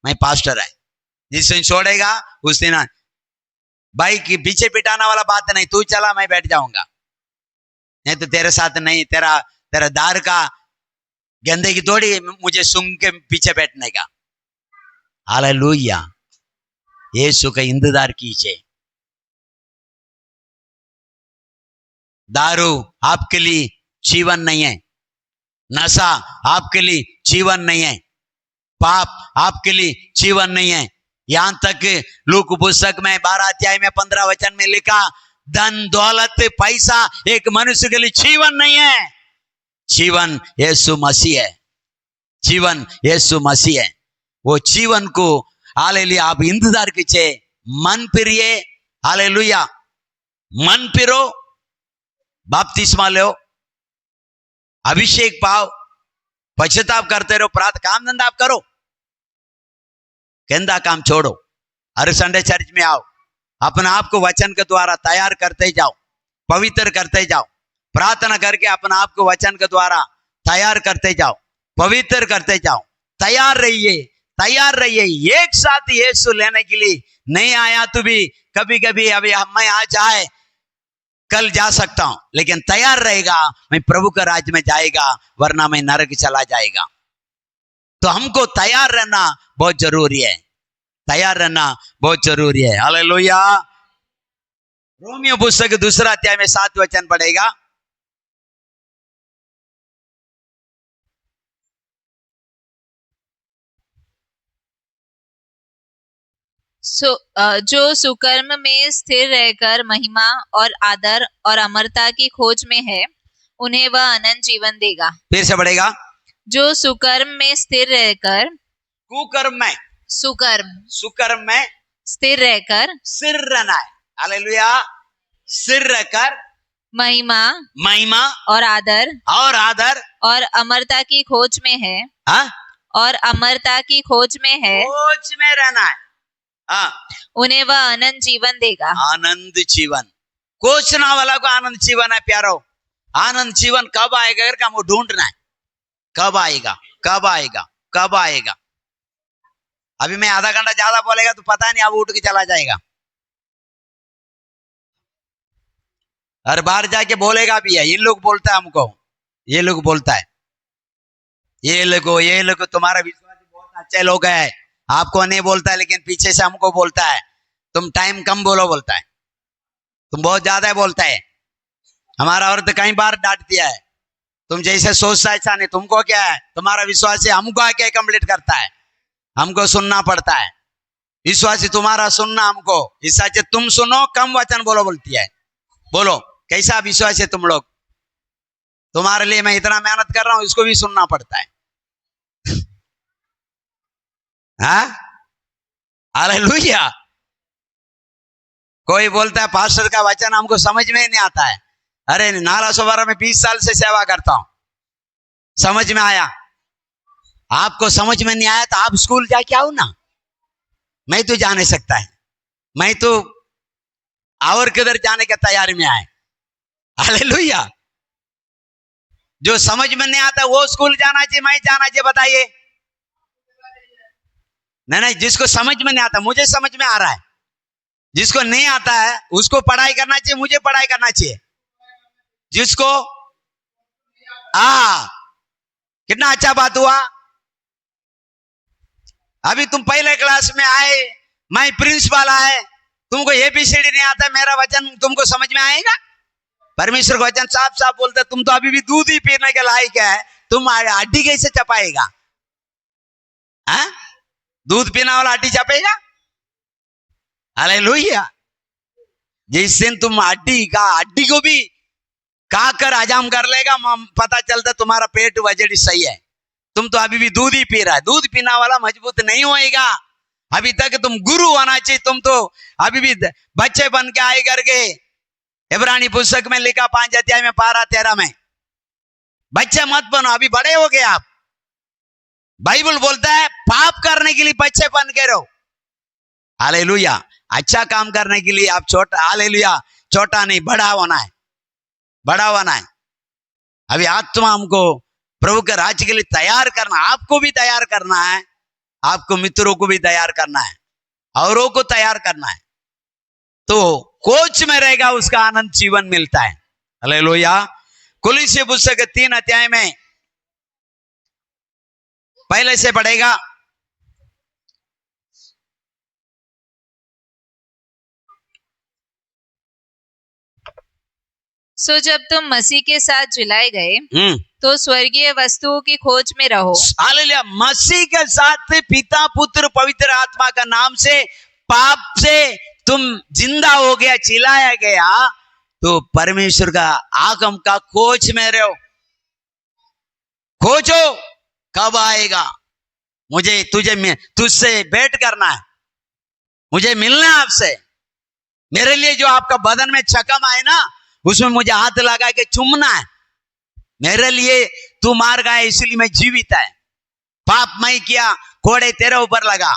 मैं पास्टर है। जिस दिन छोड़ेगा उस दिन बाइक के पीछे बिठाना वाला बात नहीं, तू चला मैं बैठ जाऊंगा, नहीं तो तेरे साथ नहीं, तेरा दार का गंदे की थोड़ी मुझे सुन के पीछे बैठने का। हालेलुया, यीशु का इंतजार कीजिए। दारू आपके लिए जीवन नहीं है, नशा आपके लिए जीवन नहीं है, पाप आपके लिए जीवन नहीं है। यहां तक लूक पुस्तक में 12 अध्याय में 15 वचन में लिखा, धन दौलत पैसा एक मनुष्य के लिए जीवन नहीं है। जीवन यीशु मसीह है, जीवन यीशु मसीह है। वो जीवन को हालेलुया आप इंतजार कीजिए, मन फिरिए, हालेलुया, मन फिरो, बपतिस्मा लो, अभिषेक पाओ, पश्चाताप करते रहो, प्रार्थना काम धंधा आप करो, गंदा काम छोड़ो, हर संडे चर्च में आओ, अपने आप को वचन के द्वारा तैयार करते जाओ, पवित्र करते जाओ, प्रार्थना करके अपने आप को वचन के द्वारा तैयार करते जाओ, पवित्र करते जाओ। तैयार रहिए, तैयार रहिए। एक साथ यीशु लेने के लिए नहीं आया तो भी कभी कभी अभी मैं आ जाए कल जा सकता हूं, लेकिन तैयार रहेगा मैं प्रभु का राज्य में जाएगा, वरना मैं नरक चला जाएगा। तो हमको तैयार रहना बहुत जरूरी है, तैयार रहना बहुत जरूरी है। हालेलुया। रोमियो पुस्तक 2 अध्याय में 7 वचन पढ़ेगा। जो सुकर्म में स्थिर रहकर महिमा और आदर और अमरता की खोज में है, उन्हें वह अनंत जीवन देगा। फिर से पढ़ेगा। जो सुकर्म में स्थिर रहकर, कुकर्म में, सुकर्म में स्थिर रहकर, सिर रहना है। हालेलुया, सिर रहकर महिमा और आदर और अमरता की खोज में है। हाँ? और अमरता की खोज में है, खोज में रहना है। हाँ, उन्हें वह अनंत जीवन देगा। आनंद जीवन, खोजना वाला को आनंद जीवन है प्यारो। आनंद जीवन कब आएगा करके हमको ढूंढना है, कब आएगा, कब आएगा, कब आएगा। अभी मैं आधा घंटा ज्यादा बोलेगा तो पता नहीं, अब उठ के चला जाएगा। हर बार जाके बोलेगा भी है, ये लोग बोलता है हमको, ये लोग बोलता है, ये लोग तुम्हारा विश्वास बहुत अच्छे लोग है, आपको नहीं बोलता है लेकिन पीछे से हमको बोलता है, तुम टाइम कम बोलो बोलता है, तुम बहुत ज्यादा बोलता है। हमारा औरत कई बार डांट दिया है, तुम जैसे सोचता है ऐसा नहीं, तुमको क्या है, तुम्हारा विश्वास है हमको आके कंप्लीट करता है, हमको सुनना पड़ता है। विश्वासी तुम्हारा सुनना हमको, इस से तुम सुनो कम वचन बोलो बोलती है। बोलो कैसा विश्वास है तुम लोग? तुम्हारे लिए मैं इतना मेहनत कर रहा हूं, इसको भी सुनना पड़ता है। हाँ, हालेलुया। कोई बोलता है पास्टर का वचन हमको समझ में नहीं आता है। अरे नाला सोबारा में 20 साल से सेवा करता हूं, समझ में आया। आपको समझ में नहीं आया तो आप स्कूल जाके आओ ना, मैं तो जा नहीं सकता है, मैं तो और किधर जाने के तैयारी में आए। हालेलुया। जो समझ में नहीं आता वो स्कूल जाना चाहिए, मैं जाना चाहिए, बताइए। नहीं, जिसको समझ में नहीं आता, मुझे समझ में आ रहा है, जिसको नहीं आता है उसको पढ़ाई करना चाहिए, मुझे पढ़ाई करना चाहिए। जिसको कितना अच्छा बात हुआ। अभी तुम पहले क्लास में आए, मैं प्रिंसिपल आए, तुमको एबीसीडी नहीं आता, मेरा वचन तुमको समझ में आएगा? परमेश्वर का वचन साफ साफ बोलता है, तुम तो अभी भी दूध ही पीने के लायक है, तुम हड्डी कैसे चपाएगा? दूध पीने वाला हड्डी चपेगा? हालेलुया। जिस दिन तुम हड्डी को भी खाकर हजाम कर लेगा, पता चलता तुम्हारा पेट वजड़ी सही है। तुम तो अभी भी दूध ही पी रहा है। दूध पीने वाला मजबूत नहीं होएगा। अभी तक तुम गुरु होना चाहिए। तुम तो अभी भी बच्चे बन के आए करके। इब्रानी पुस्तक में लिखा 5 अध्याय में 12-13 में, बच्चे मत बनो, अभी बड़े हो गए आप। बाइबल बोलता है पाप करने के लिए बच्चे बन के रहो। हालेलुया। अच्छा काम करने के लिए आप छोटा, हालेलुया, छोटा नहीं बड़ा होना है, बड़ा होना है। अभी आत्मा हमको प्रभु के राज्य के लिए तैयार करना, आपको भी तैयार करना है, आपको मित्रों को भी तैयार करना है, औरों को तैयार करना है। तो कोच में रहेगा उसका आनंद जीवन मिलता है। हालेलुया। कुलीसियों पुस्तक 3 अध्याय में पहले से पढ़ेगा। सो जब तुम मसीह के साथ जिलाए गए तो स्वर्गीय वस्तुओं की खोज में रहो। हालेलुया। मसीह के साथ पिता पुत्र पवित्र आत्मा का नाम से पाप से तुम जिंदा हो गया, चिल्लाया गया, तो परमेश्वर का आगम का खोज में रहो। खोजो कब आएगा, मुझे तुझसे भेंट करना है, मुझे मिलना है आपसे। मेरे लिए जो आपका बदन में चकम आए ना, उसमें मुझे हाथ लगा के चूमना है। मेरे लिए तू मार गया इसलिए मैं जीवित है। पाप मैं किया, कोड़े तेरे ऊपर लगा,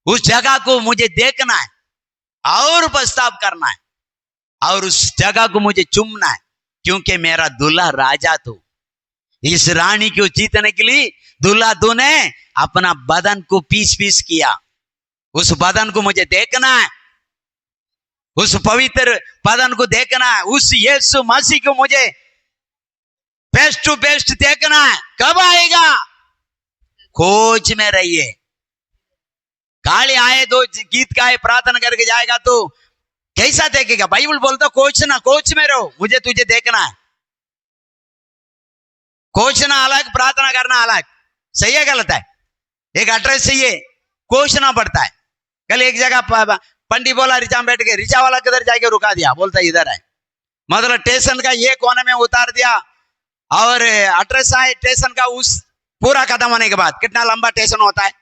उस जगह को मुझे देखना है और पछताव करना है, और उस जगह को मुझे चूमना है, क्योंकि मेरा दूल्हा राजा तू। इस रानी को जीतने के लिए दूल्हा तूने अपना बदन को पीस पीस किया। उस बदन को मुझे देखना है, उस पवित्र बदन को देखना है, उस यीशु मसीह को मुझे फेस टू फेस देखना है। कब आएगा? खोज में रहिए। गाली आए, दो गीत गाए, प्रार्थना करके जाएगा तो कैसा देखेगा? बाइबल बोलता कोच ना, कोच में रहो, मुझे तुझे देखना है। कोचना अलग, प्रार्थना करना अलग। सही है गलत है? एक एड्रेस चाहिए, कोचना पड़ता है। कल एक जगह पंडित बोला रिचा में बैठ के, रिचा वाला किधर जाके रुका दिया, बोलता इधर है। मतलब स्टेशन का ये कोने में उतार दिया, और एड्रेस आए स्टेशन का, उस पूरा खत्म होने के बाद कितना लंबा स्टेशन होता है,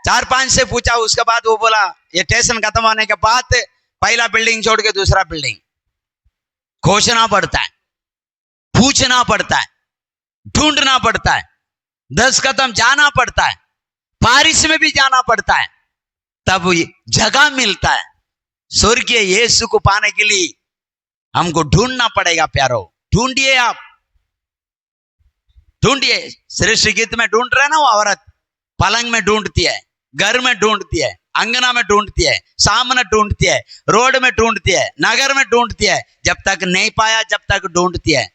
4-5 से पूछा, उसके बाद वो बोला ये स्टेशन खत्म होने के बाद पहला बिल्डिंग छोड़ के दूसरा बिल्डिंग। खोजना पड़ता है, पूछना पड़ता है, ढूंढना पड़ता है, 10 कदम जाना पड़ता है, बारिश में भी जाना पड़ता है, तब जगह मिलता है। स्वर्गीय यीशु को पाने के लिए हमको ढूंढना पड़ेगा। प्यारो, ढूंढिए, आप ढूंढिए। श्रेष्ठ गीत में ढूंढ रहे ना, वो औरत पलंग में ढूंढती है, घर में ढूंढती है, अंगना में ढूंढती है, सामने ढूंढती है, रोड में ढूंढती है, नगर में ढूंढती है, जब तक नहीं पाया जब तक ढूंढती है।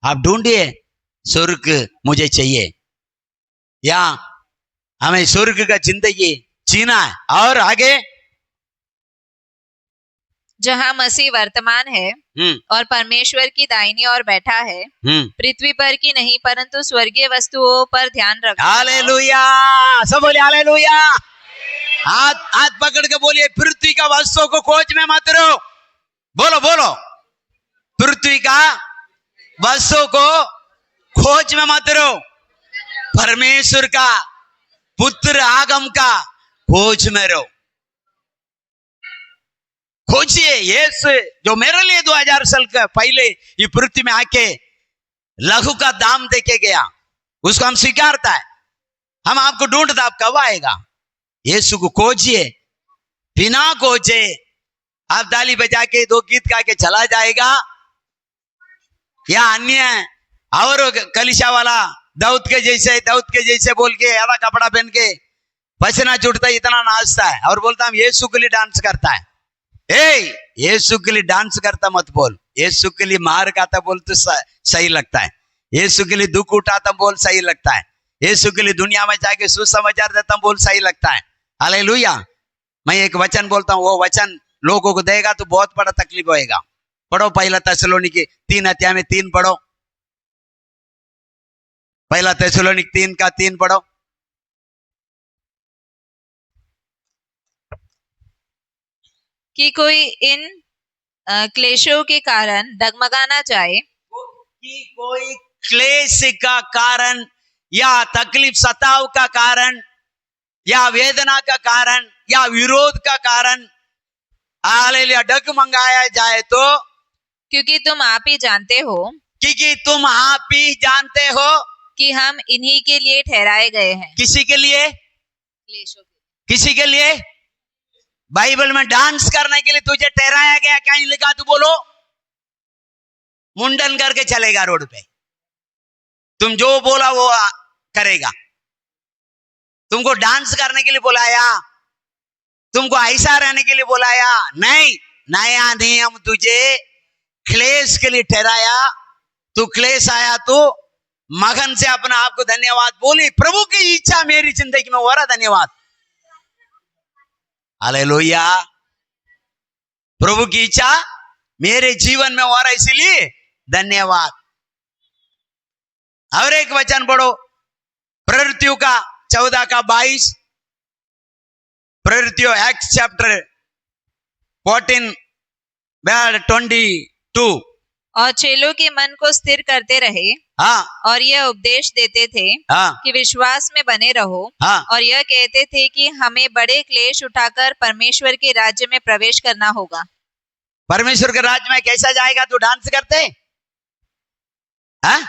आप ढूंढिए, स्वर्ग मुझे चाहिए, या हमें स्वर्ग का जिंदगी जीना है। और आगे, जहाँ मसीह वर्तमान है और परमेश्वर की दाहिनी ओर बैठा है, पृथ्वी पर की नहीं परंतु स्वर्गीय वस्तुओं पर ध्यान रखो। हालेलुया। सब बोले हालेलुया। हाथ पकड़ के बोलिए, पृथ्वी का वस्तुओं को खोज में मत रहो। बोलो बोलो, पृथ्वी का वस्तुओं को खोज में मत रहो, परमेश्वर का पुत्र आगम का खोज में रहो। खोजिए, यीशु जो मेरे लिए 2000 साल का पहले ये पृथ्वी में आके लहू का दाम देके गया, उसको हम स्वीकारता है। हम आपको ढूंढता, आप कब आएगा? यीशु को खोजिए। बिना खोजे आप ताली बजा के 2 गीत गा के चला जाएगा, या अन्य और कलिशा वाला दाऊद के जैसे बोल के आधा कपड़ा पहन के पसीना छूटता है, इतना नाचता है और बोलता हम यीशु के लिए डांस करता है। यीशु के लिए डांस करता मत बोल, यीशु के लिए मार खाता बोल तो सही लगता है, यीशु के लिए दुख उठाता बोल सही लगता है, यीशु के लिए दुनिया में जाके सुसमाचार देता बोल सही लगता है। हालेलुया। मैं एक वचन बोलता हूँ, वो वचन लोगों को देगा तो बहुत बड़ा तकलीफ होएगा। पढ़ो पहला थिस्सलुनीके 3 अध्याय में 3 पढ़ो, पहला थिस्सलुनीके 3 का 3 पढ़ो। कि कोई इन क्लेशों के कारण डगमगा ना जाए, कि कोई क्लेश का कारण या तकलीफ सताव का कारण या वेदना का कारण या विरोध का कारण हालेलुया डगमगाया जाए तो, क्योंकि तुम आप ही जानते हो, क्योंकि तुम आप ही जानते हो कि हम इन्हीं के लिए ठहराए गए हैं। किसी के लिए? क्लेशों के। किसी के लिए? बाइबल में डांस करने के लिए तुझे ठहराया गया, क्या लिखा तू बोलो? मुंडन करके चलेगा रोड पे, तुम जो बोला वो करेगा। तुमको डांस करने के लिए बुलाया, तुमको ऐसा रहने के लिए बुलाया नहीं। नया नियम तुझे क्लेश के लिए ठहराया, तू क्लेश आया तो मगन से अपना आप को धन्यवाद बोली, प्रभु की इच्छा मेरी जिंदगी में हो रहा, धन्यवाद। हालेलुया। प्रभु की इच्छा मेरे जीवन में हो रहा, इसीलिए धन्यवाद। और एक वचन पढ़ो, प्रवृत्तियों का 14 का 22, प्रवृत्तियों एक्ट चैप्टर 14 22। और चेलों के मन को स्थिर करते रहे, हाँ, और यह उपदेश देते थे हाँ, कि विश्वास में बने रहो, हाँ, और यह कहते थे कि हमें बड़े क्लेश उठाकर परमेश्वर के राज्य में प्रवेश करना होगा। परमेश्वर के राज्य में कैसा जाएगा? तू डांस करते? हाँ?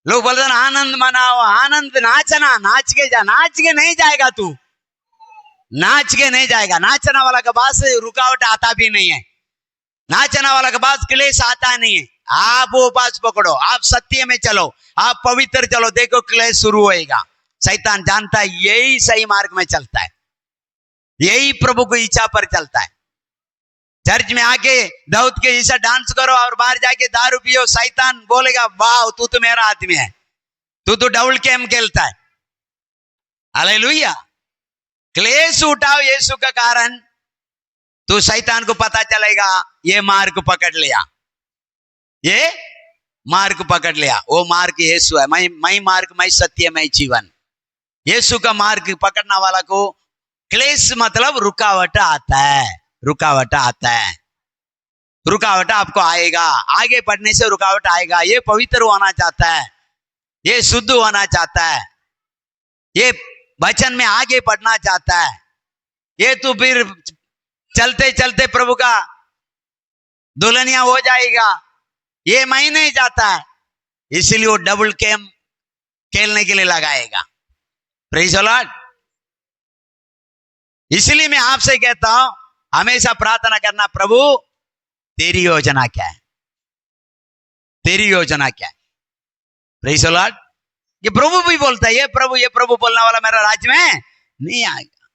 लोग बोलते हैं आनंद मनाओ, आनंद नाचना, नाच के जा, नाच के नहीं जाएगा तू, नाच के नहीं जाएगा। नाचना वाला के पास रुकावट आता भी नहीं है, नाचना वाला के पास क्लेश आता नहीं है। आप वो पास पकड़ो, आप सत्य में चलो, आप पवित्र चलो, देखो क्लेश शुरू होएगा। शैतान जानता है यही सही मार्ग में चलता है, यही प्रभु की इच्छा पर चलता है। चर्च में आके दाऊद के जैसा डांस करो और बाहर जाके दारू पियो, शैतान बोलेगा वाह तू तो मेरा आदमी है, तू तो डबल गेम खेलता है। हालेलुया। क्लेश उठाओ यीशु का कारण, तो शैतान को पता चलेगा ये मार्ग पकड़ लिया, ये मार्ग पकड़ लिया, वो मार्ग यीशु है। मैं मार्ग, मैं सत्य, मैं जीवन। यीशु का मार्ग पकड़ने वाला को क्लेश मतलब रुकावट आता है, रुकावट आता है, रुकावट आपको आएगा, आगे बढ़ने से रुकावट आएगा। ये पवित्र होना चाहता है, ये शुद्ध होना चाहता है, ये वचन में आगे बढ़ना चाहता है, ये तो फिर चलते चलते प्रभु का दुल्हनिया हो जाएगा, ये मैं नहीं चाहता है। इसलिए वो डबल गेम खेलने के लिए लगाएगा। Praise the Lord. इसलिए मैं आपसे कहता हूं हमेशा प्रार्थना करना, प्रभु तेरी योजना क्या है, तेरी योजना क्या है। Praise the Lord. ये प्रभु भी बोलता है, ये प्रभु बोलने वाला मेरा राज्य में नहीं आएगा।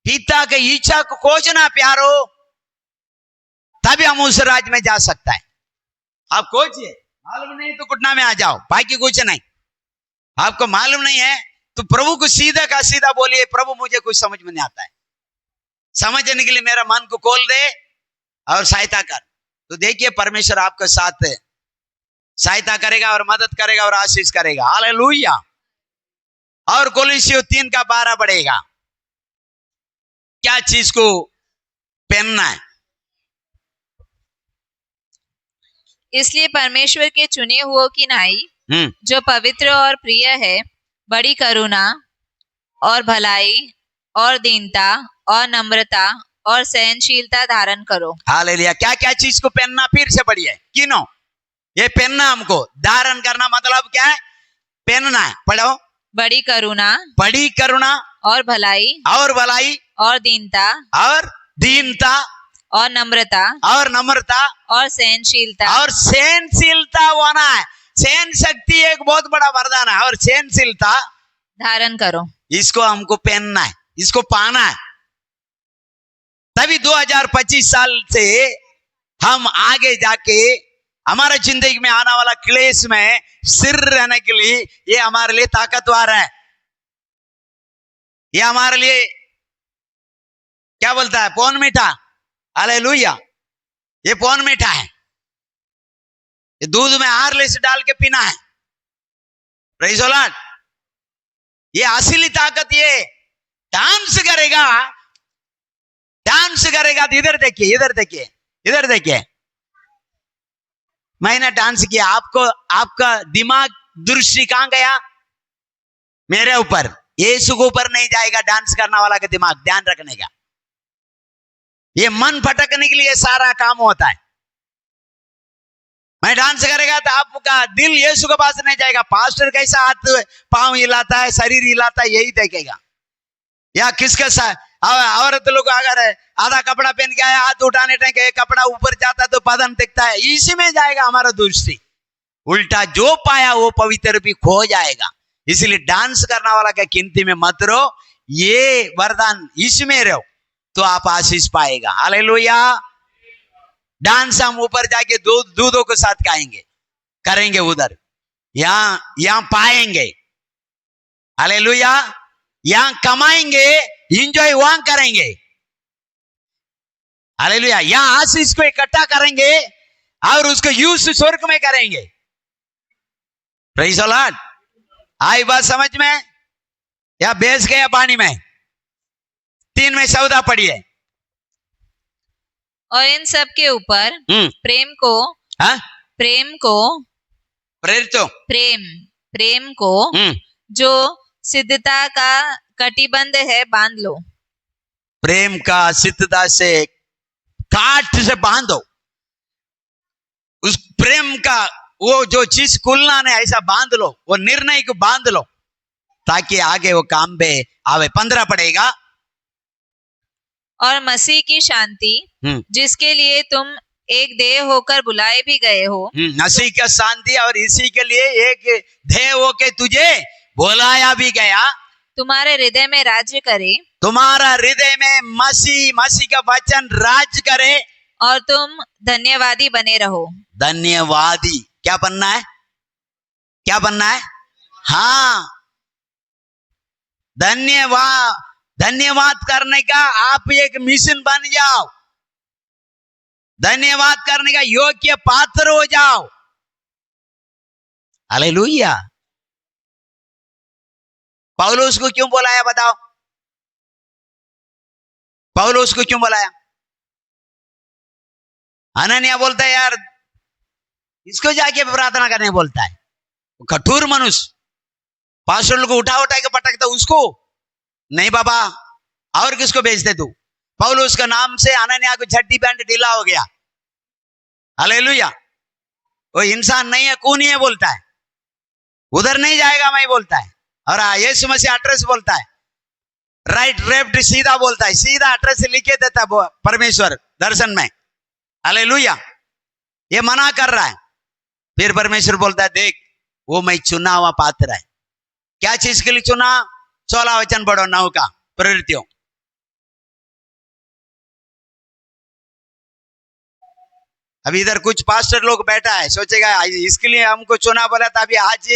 पिता के इच्छा को खोजना प्यारो, तभी हम उस राज्य में जा सकता है। आप खोजिए, मालूम नहीं तो घुटना में आ जाओ, बाकी कुछ नहीं। आपको मालूम नहीं है तो प्रभु को सीधा का सीधा बोलिए, प्रभु मुझे कुछ समझ में नहीं आता है, समझने के लिए मेरा मन को खोल दे और सहायता कर। तो देखिए परमेश्वर आपके साथ सहायता करेगा और मदद करेगा और आशीष करेगा। हालेलुया। और कोलोसियों 3 का 12 बढ़ेगा। क्या चीज को पहनना है? इसलिए परमेश्वर के चुने हुओं की नाई, जो पवित्र और प्रिय है, बड़ी करुणा और भलाई और दीनता और नम्रता और सहनशीलता धारण करो। हालेलुया। क्या क्या चीज को पहनना? फिर से पढ़िए, किनो ये पहनना, हमको धारण करना मतलब क्या है? पहनना है। पढ़ो। बड़ी करुणा, बड़ी करुणा और भलाई और दीनता और नम्रता और सहनशीलता होना है। सहन शक्ति एक बहुत बड़ा वरदान है, और सहनशीलता धारण करो। इसको हमको पहनना है, इसको पाना है। तभी 2025 साल से हम आगे जाके हमारे जिंदगी में आने वाला क्लेश में सिर रहने के लिए ये हमारे लिए ताकतवर है। ये हमारे लिए क्या बोलता है, पौन मीठा। हालेलुया, ये पौन मीठा है। ये दूध में हार्लिक्स डाल के पीना है। Praise the Lord. ये असली ताकत, ये डांस करेगा, डांस करेगा। तो इधर देखिए, इधर देखिए, इधर देखिए, मैंने डांस किया। आपको, आपका दिमाग दृष्टि कहां गया? मेरे ऊपर, यीशु के ऊपर नहीं जाएगा डांस करने वाला का दिमाग। ध्यान रखने का, ये मन भटकने के लिए सारा काम होता है। मैं डांस करेगा तो आपका दिल यीशु के पास नहीं जाएगा। पास्टर कैसा हाथ पांव हिलाता है, शरीर हिलाता है, यही देखेगा। या किसके साथ औरत लोग अगर आधा कपड़ा पहन के आया, हाथ उठाने टाइम कपड़ा ऊपर जाता तो बदन दिखता है, इसी में जाएगा हमारा दृष्टि। उल्टा जो पाया वो पवित्र भी खो जाएगा। इसलिए डांस करने वाला का गिनती में मत रहो, ये वरदान इसमें रहो तो आप आशीष पाएगा। हालेलुया। डांस हम ऊपर जाके दूधों के साथ खाएंगे, करेंगे उधर, यहां पाएंगे। हालेलुया। यहां कमाएंगे, इंजॉय वहां करेंगे। हालेलुया। यहां आशीष को इकट्ठा करेंगे और उसको यूज स्वर्ग में करेंगे। Praise the Lord. आई बात समझ में? या बेच गया पानी में? 3 में सौदा पड़ी है। और इन सब के ऊपर प्रेम को, प्रेम को, प्रेम को जो सिद्धता का कटिबंध है बांध लो। प्रेम का सिद्धता से, काट से बांधो। उस प्रेम का वो जो चीज खुलना ने ऐसा बांध लो, वो निर्णय को बांध लो ताकि आगे वो काम पे आवे। 15 पड़ेगा। और मसीह की शांति जिसके लिए तुम एक देह होकर बुलाए भी गए हो। मसीह का शांति और इसी के लिए एक देह होके तुझे बुलाया भी गया, तुम्हारे हृदय में राज्य करे। तुम्हारा हृदय में मसीह का वचन राज करे और तुम धन्यवादी बने रहो। धन्यवादी क्या बनना है? क्या बनना है? हाँ, धन्यवाद करने का आप एक मिशन बन जाओ। धन्यवाद करने का योग्य पात्र हो जाओ। हालेलुया। पौलुस को क्यों बुलाया बताओ? पौलुस को क्यों बुलाया? हनन्याह बोलता है यार इसको जाके प्रार्थना करने बोलता है। कठोर मनुष्य, पास्टर को उठा के पटकता, उसको नहीं बाबा, और किसको भेजते तू? पौलुस का नाम से हनन्याह को झड्डी पैंट ढीला हो गया। हालेलुया। वो इंसान नहीं है, कौन ही है बोलता है, उधर नहीं जाएगा मैं बोलता है। और यीशु मसीह एड्रेस बोलता है, राइट लेफ्ट सीधा बोलता है, सीधा एड्रेस लिखे देता है परमेश्वर दर्शन में। हालेलुया। ये मना कर रहा है, फिर परमेश्वर बोलता है देख वो मैं चुना हुआ पात्र है। क्या चीज के लिए चुना? 16 वचन पढ़ो 9 का, प्रवृत्तियों। अभी इधर कुछ पास्टर लोग बैठा है, सोचेगा इसके लिए हमको चुना बोला था, अभी आज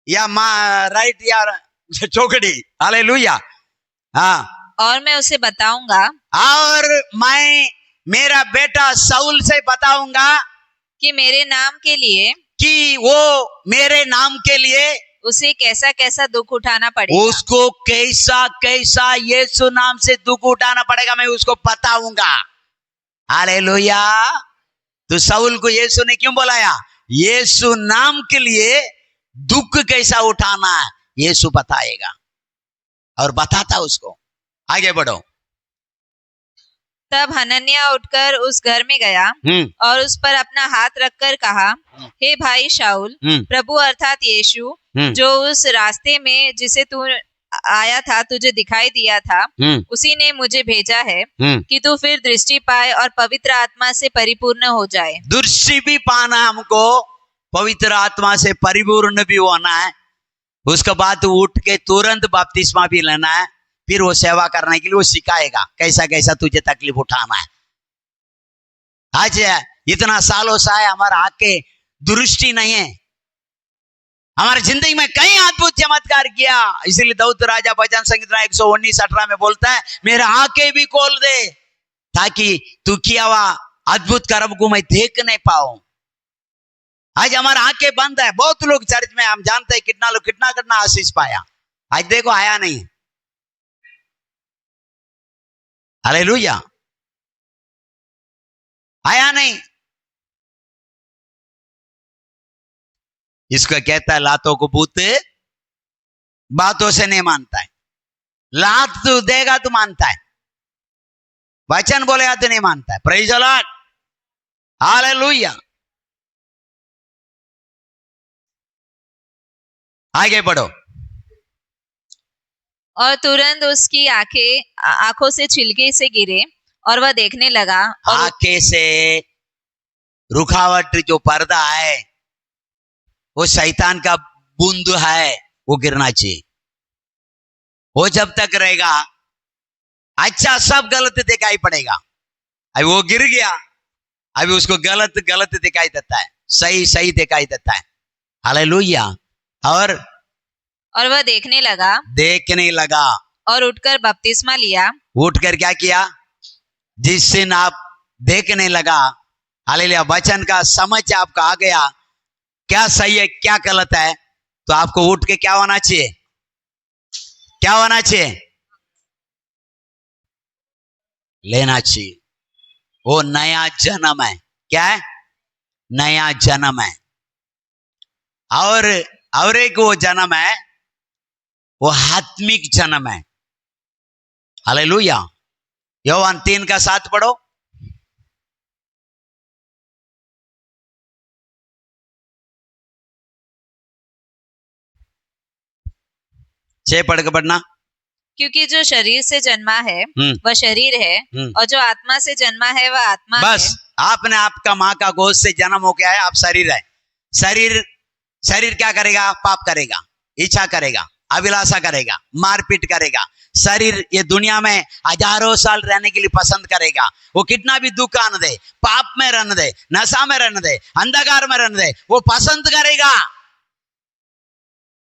या राइट या चौकड़ी। हालेलुया। हाँ। और मैं उसे बताऊंगा, और मैं मेरा बेटा साउल से बताऊंगा कि मेरे नाम के लिए, कि वो मेरे नाम के लिए उसे कैसा कैसा दुख उठाना पड़ेगा। उसको कैसा कैसा यीशु नाम से दुख उठाना पड़ेगा, मैं उसको बताऊंगा। हालेलुया। तो साउल को यीशु ने क्यों बुलाया? यीशु नाम के लिए दुख कैसा उठाना है यीशु बताएगा, और बताता उसको। आगे बढ़ो। तब हनन्याह उठकर उस घर में गया और उस पर अपना हाथ रखकर कहा, हे भाई शाऊल, प्रभु अर्थात यीशु जो उस रास्ते में जिसे तू आया था तुझे दिखाई दिया था, उसी ने मुझे भेजा है कि तू फिर दृष्टि पाए और पवित्र आत्मा से परिपूर्ण हो जाए। दृष्टि भी पाना हमको, पवित्र आत्मा से परिपूर्ण भी होना है। उसके बाद उठ के तुरंत बपतिस्मा भी लेना है, फिर वो सेवा करने के लिए वो सिखाएगा कैसा कैसा तुझे तकलीफ उठाना है। आज इतना सालों से है हमारा आंख के दृष्टि नहीं है, हमारी जिंदगी में कई अद्भुत चमत्कार किया, इसीलिए दाऊद राजा भजन संगीत 119:18 में बोलता है मेरे आंखें भी खोल दे ताकि तू किया हुआ अद्भुत कर्म को मैं देख नहीं पाऊं। आज हमारा आंखें बंद है। बहुत लोग चर्च में हम जानते हैं कितना लोग कितना आशीष पाया, आज देखो आया नहीं। हालेलुया, आया नहीं। इसको कहता है लातों को भूत बातों से नहीं मानता है। लात तू देगा तो मानता है, वचन बोलेगा तो नहीं मानता है। Praise the Lord, hallelujah. आगे बढ़ो। और तुरंत उसकी आंखों से छिलके से गिरे और वह देखने लगा। और आंखें से रुकावट जो पर्दा है वो शैतान का बूंद है, वो गिरना चाहिए। वो जब तक रहेगा अच्छा सब गलत दिखाई पड़ेगा। अभी वो गिर गया, अभी उसको गलत गलत दिखाई देता है, सही सही दिखाई देता है। हालेलुया। और वह देखने लगा और उठकर बपतिस्मा लिया। उठकर क्या किया? जिस दिन आप देखने लगा, हालेलुया, वचन का समझ आपका आ गया क्या सही है क्या गलत है, तो आपको उठ के क्या होना चाहिए? क्या होना चाहिए? लेना चाहिए। वो नया जन्म है। क्या है? नया जन्म है। और एक वो जन्म है, वो आत्मिक जन्म है। हालेलुया। योहान 3:7 पढ़ो। 6 पढ़ के पढ़ना। क्योंकि जो शरीर से जन्मा है वह शरीर है, और जो आत्मा से जन्मा है वह आत्मा बस है। आपने आपका माँ का गोश्त से जन्म हो गया है, आप शरीर है। शरीर क्या करेगा? पाप करेगा, इच्छा करेगा, अभिलाषा करेगा, मारपीट करेगा। शरीर ये दुनिया में हजारों साल रहने के लिए पसंद करेगा। वो कितना भी दुख आने दे, पाप में रहने दे, नशा में रहने दे, अंधकार में रहने दे, वो पसंद करेगा।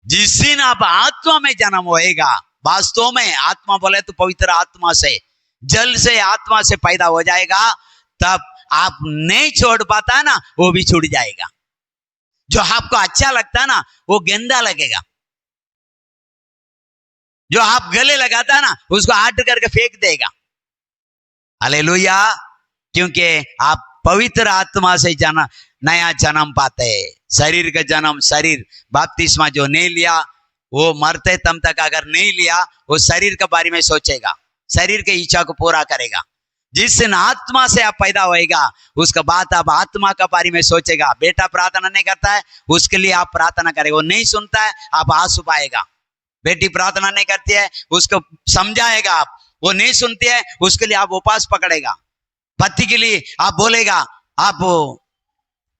जिस दिन आप आत्मा में जन्म होएगा, वास्तव में आत्मा बोले तो पवित्र आत्मा से, जल से, आत्मा से पैदा हो जाएगा, तब आप नहीं छोड़ पाता ना, वो भी छूट जाएगा। जो आपको अच्छा लगता है ना, वो गंदा लगेगा। जो आप गले लगाता ना, उसको आट करके फेंक देगा। हालेलुया। क्योंकि आप पवित्र आत्मा से नया जन्म पाते हैं। शरीर का जन्म, शरीर बपतिस्मा जो नहीं लिया, वो मरते तम तक अगर नहीं लिया, वो शरीर के बारे में सोचेगा, शरीर के इच्छा को पूरा करेगा। जिस दिन आत्मा से आप पैदा होएगा, उसके बाद आप आत्मा का बारे में सोचेगा। बेटा प्रार्थना नहीं करता है, उसके लिए आप प्रार्थना करेगा। वो नहीं सुनता है, आप आंसू पाएगा। बेटी प्रार्थना नहीं करती है, उसको समझाएगा आप। वो नहीं सुनती है, उसके लिए आप उपवास पकड़ेगा। पति के लिए आप बोलेगा, आप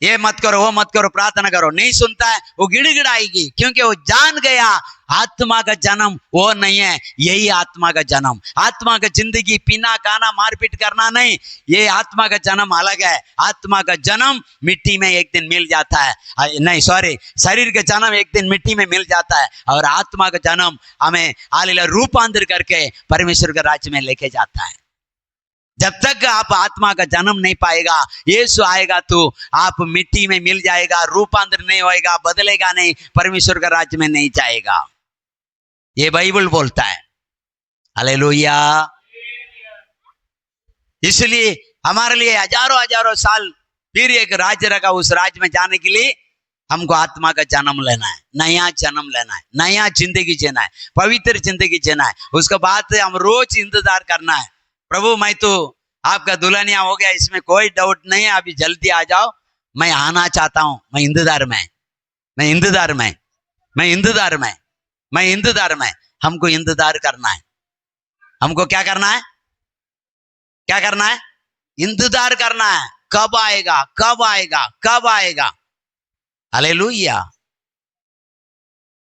ये मत करो, वो मत करो, प्रार्थना करो। नहीं सुनता है, वो गिड़गिड़ाएगी, क्योंकि वो जान गया आत्मा का जन्म वो नहीं है, यही आत्मा का जन्म। आत्मा का जिंदगी पीना खाना मारपीट करना नहीं, ये आत्मा का जन्म अलग है। आत्मा का जन्म मिट्टी में एक दिन मिल जाता है, नहीं सॉरी, शरीर का जन्म एक दिन मिट्टी में मिल जाता है, और आत्मा का जन्म हमें हालेलुया रूपांतर करके परमेश्वर के राज्य में लेके जाता है। जब तक आप आत्मा का जन्म नहीं पाएगा, यीशु आएगा तो आप मिट्टी में मिल जाएगा, रूपांतर नहीं होएगा, बदलेगा नहीं, परमेश्वर का राज्य में नहीं जाएगा। ये बाइबल बोलता है। हालेलुया। इसलिए हमारे लिए हजारों हजारों साल फिर एक राज्य रखा, उस राज्य में जाने के लिए हमको आत्मा का जन्म लेना है, नया जन्म लेना है, नया जिंदगी जीना है, पवित्र जिंदगी जीना है। उसके बाद हम रोज इंतजार करना है, प्रभु मैं तो आपका दुल्हनिया हो गया, इसमें कोई डाउट नहीं है, अभी जल्दी आ जाओ, मैं आना चाहता हूं, मैं इंतजार में। हमको इंतजार करना है। हमको क्या करना है? क्या करना है? इंतजार करना है। कब आएगा, कब आएगा, कब आएगा। हालेलुया।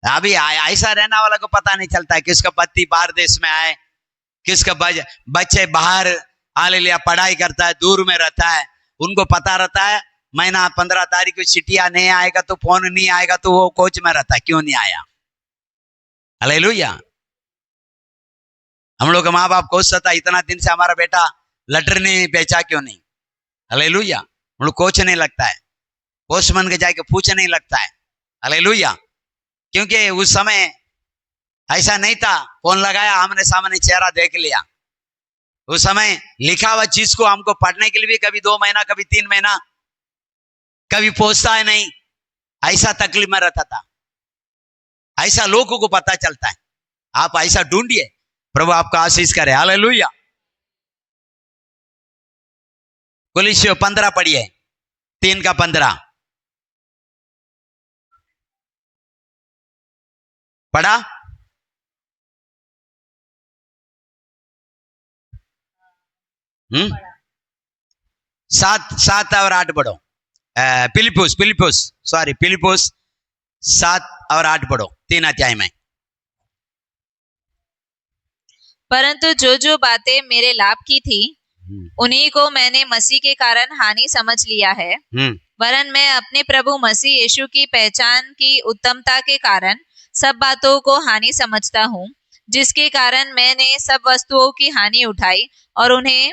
अभी ऐसा रहने वाला को पता नहीं चलता है किसका पति बाहर देश में आए, किसका बच्चे बाहर हालेलुया पढ़ाई करता है, दूर में रहता है। उनको पता रहता है महीना 15 तारीख को चिट्ठिया नहीं आएगा तो फोन नहीं आएगा तो वो कोच में रहता है, क्यों नहीं आया। हालेलुया। हम लोग का माँ बाप कोच था इतना दिन से हमारा बेटा लेटर नहीं भेजा, क्यों नहीं। हालेलुया। हम लोग कोच नहीं लगता है, पोस्टमैन के जाके पूछ नहीं लगता है। हालेलुया। क्योंकि उस समय ऐसा नहीं था, फोन लगाया आमने सामने चेहरा देख लिया। उस समय लिखा हुआ चीज को हमको पढ़ने के लिए भी कभी 2 महीना कभी 3 महीना कभी पहुंचता है नहीं, ऐसा तकलीफ में रहता था। ऐसा लोगों को पता चलता है। आप ऐसा ढूंढिए, प्रभु आपको आशीष करे। हालेलुया। कुलिस्सियों 15 पढ़िए, 3 का 15 पढ़ा। सात और 8 पढ़ो। फिलिप्पुस 7 और 8 पढ़ो, 3 अध्याय में। परंतु जो जो बातें मेरे लाभ की थी उन्हीं को मैंने मसीह के कारण हानि समझ लिया है, वरन मैं अपने प्रभु मसीह यीशु की पहचान की उत्तमता के कारण सब बातों को हानि समझता हूँ, जिसके कारण मैंने सब वस्तुओं की हानि उठाई और उन्हें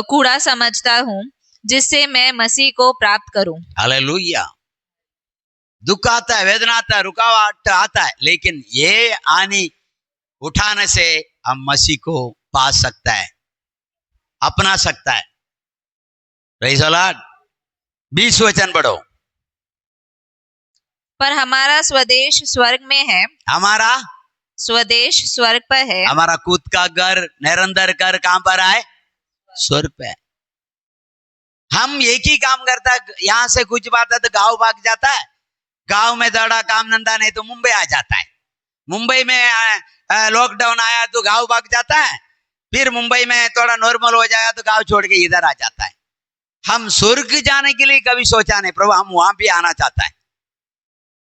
कूड़ा समझता हूँ, जिससे मैं मसीह को प्राप्त करूं। हालेलुया। दुख आता है, वेदना आता है, रुकावट आता है, लेकिन ये हानि उठाने से हम मसीह को पा सकता है, अपना सकता है। Praise the Lord. 20 वचन पढ़ो। पर हमारा स्वदेश स्वर्ग में है। हमारा स्वदेश स्वर्ग पर है। हमारा खुद का घर, निरंतर घर कहां पर है? स्वर्ग पे है। हम एक ही काम करता है, यहां से कुछ बात है तो गांव भाग जाता है, गांव में थोड़ा काम धंधा नहीं तो मुंबई आ जाता है, मुंबई में लॉकडाउन आया तो गांव भाग जाता है, फिर मुंबई में थोड़ा नॉर्मल हो जाएगा तो गांव छोड़ के इधर आ जाता है। हम स्वर्ग जाने के लिए कभी सोचा नहीं, प्रभु हम वहां भी आना चाहता है।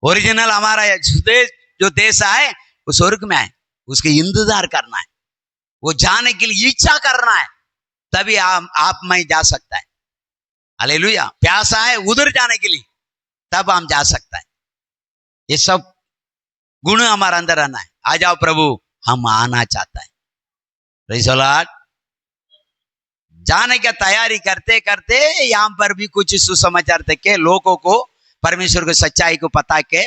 ओरिजिनल हमारा जो देश है वो स्वर्ग में है, उसके इंतजार करना है, वो जाने के लिए इच्छा करना है, तभी आप में जा सकता है। हालेलुया। प्यासा है उधर जाने के लिए, तब हम जा सकता है। ये सब गुण हमारे अंदर रहना है। आ जाओ प्रभु, हम आना चाहता है। Praise the Lord. जाने की तैयारी करते करते यहां पर भी कुछ सुसमाचार थे के लोगों को परमेश्वर की सच्चाई को पता के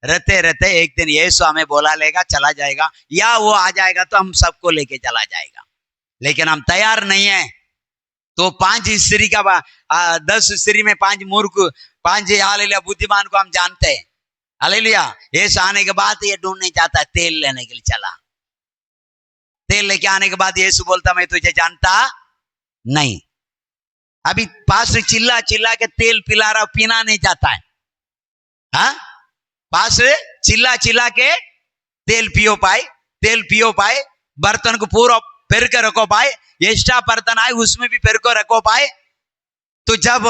रहते रहते एक दिन यीशु हमें बोला लेगा, चला जाएगा, या वो आ जाएगा तो हम सबको लेके चला जाएगा। लेकिन हम तैयार नहीं है तो 5 स्त्री का 10 स्त्री में 5 मूर्ख, 5 हालेलुया बुद्धिमान को हम जानते हैं। हालेलुया। यीशु आने के बाद ये ढूंढने जाता है, तेल लेने के लिए चला। तेल लेके आने के बाद यीशु बोलता मैं तुझे जानता नहीं। अभी पास चिल्ला चिल्ला के तेल पिला रहा, पीना नहीं चाहता है। हाँ, पास चिल्ला चिल्ला के तेल पियो पाए, बर्तन को पूरा फिर के रखो पाए, एक्स्ट्रा बर्तन आए उसमें भी फिर को रखो पाए। तो जब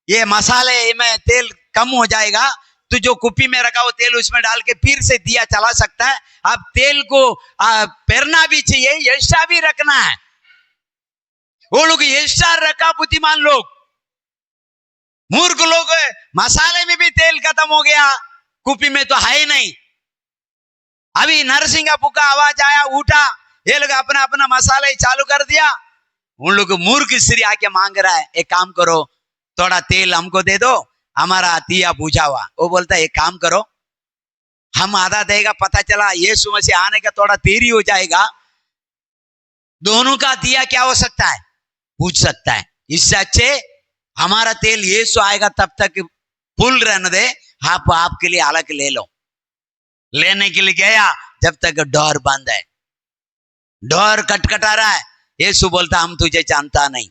ये मसाले में तेल कम हो जाएगा तो जो कुप्पी में रखा वो तेल उसमें डाल के फिर से दिया चला सकता है। अब तेल को पेरना भी चाहिए, एक्स्ट्रा भी रखना है। वो लोग एक्स्ट्रा रखा, बुद्धिमान लोग। मूर्ख लोग मसाले में भी तेल खत्म हो गया, कुप्पी में तो है ही नहीं। अभी नरसिंह का आवाज आया, उठा, ये लोग अपना अपना मसाला ही चालू कर दिया। उन लोग मूर्ख स्त्री आके मांग रहा है, एक काम करो थोड़ा तेल हमको दे दो, हमारा दिया बुझा हुआ। वो बोलता है एक काम करो, हम आधा देगा, पता चला यीशु मसीह आने का थोड़ा देरी हो जाएगा, दोनों का दिया क्या हो सकता है, पूछ सकता है। इससे अच्छे हमारा तेल यीशु आएगा तब तक फुल रहने दे, आप आपके लिए अलग ले लो। लेने के लिए गया, जब तक डोर बंद है, डोर खटखटा रहा है। यीशु बोलता हम तुझे जानता नहीं।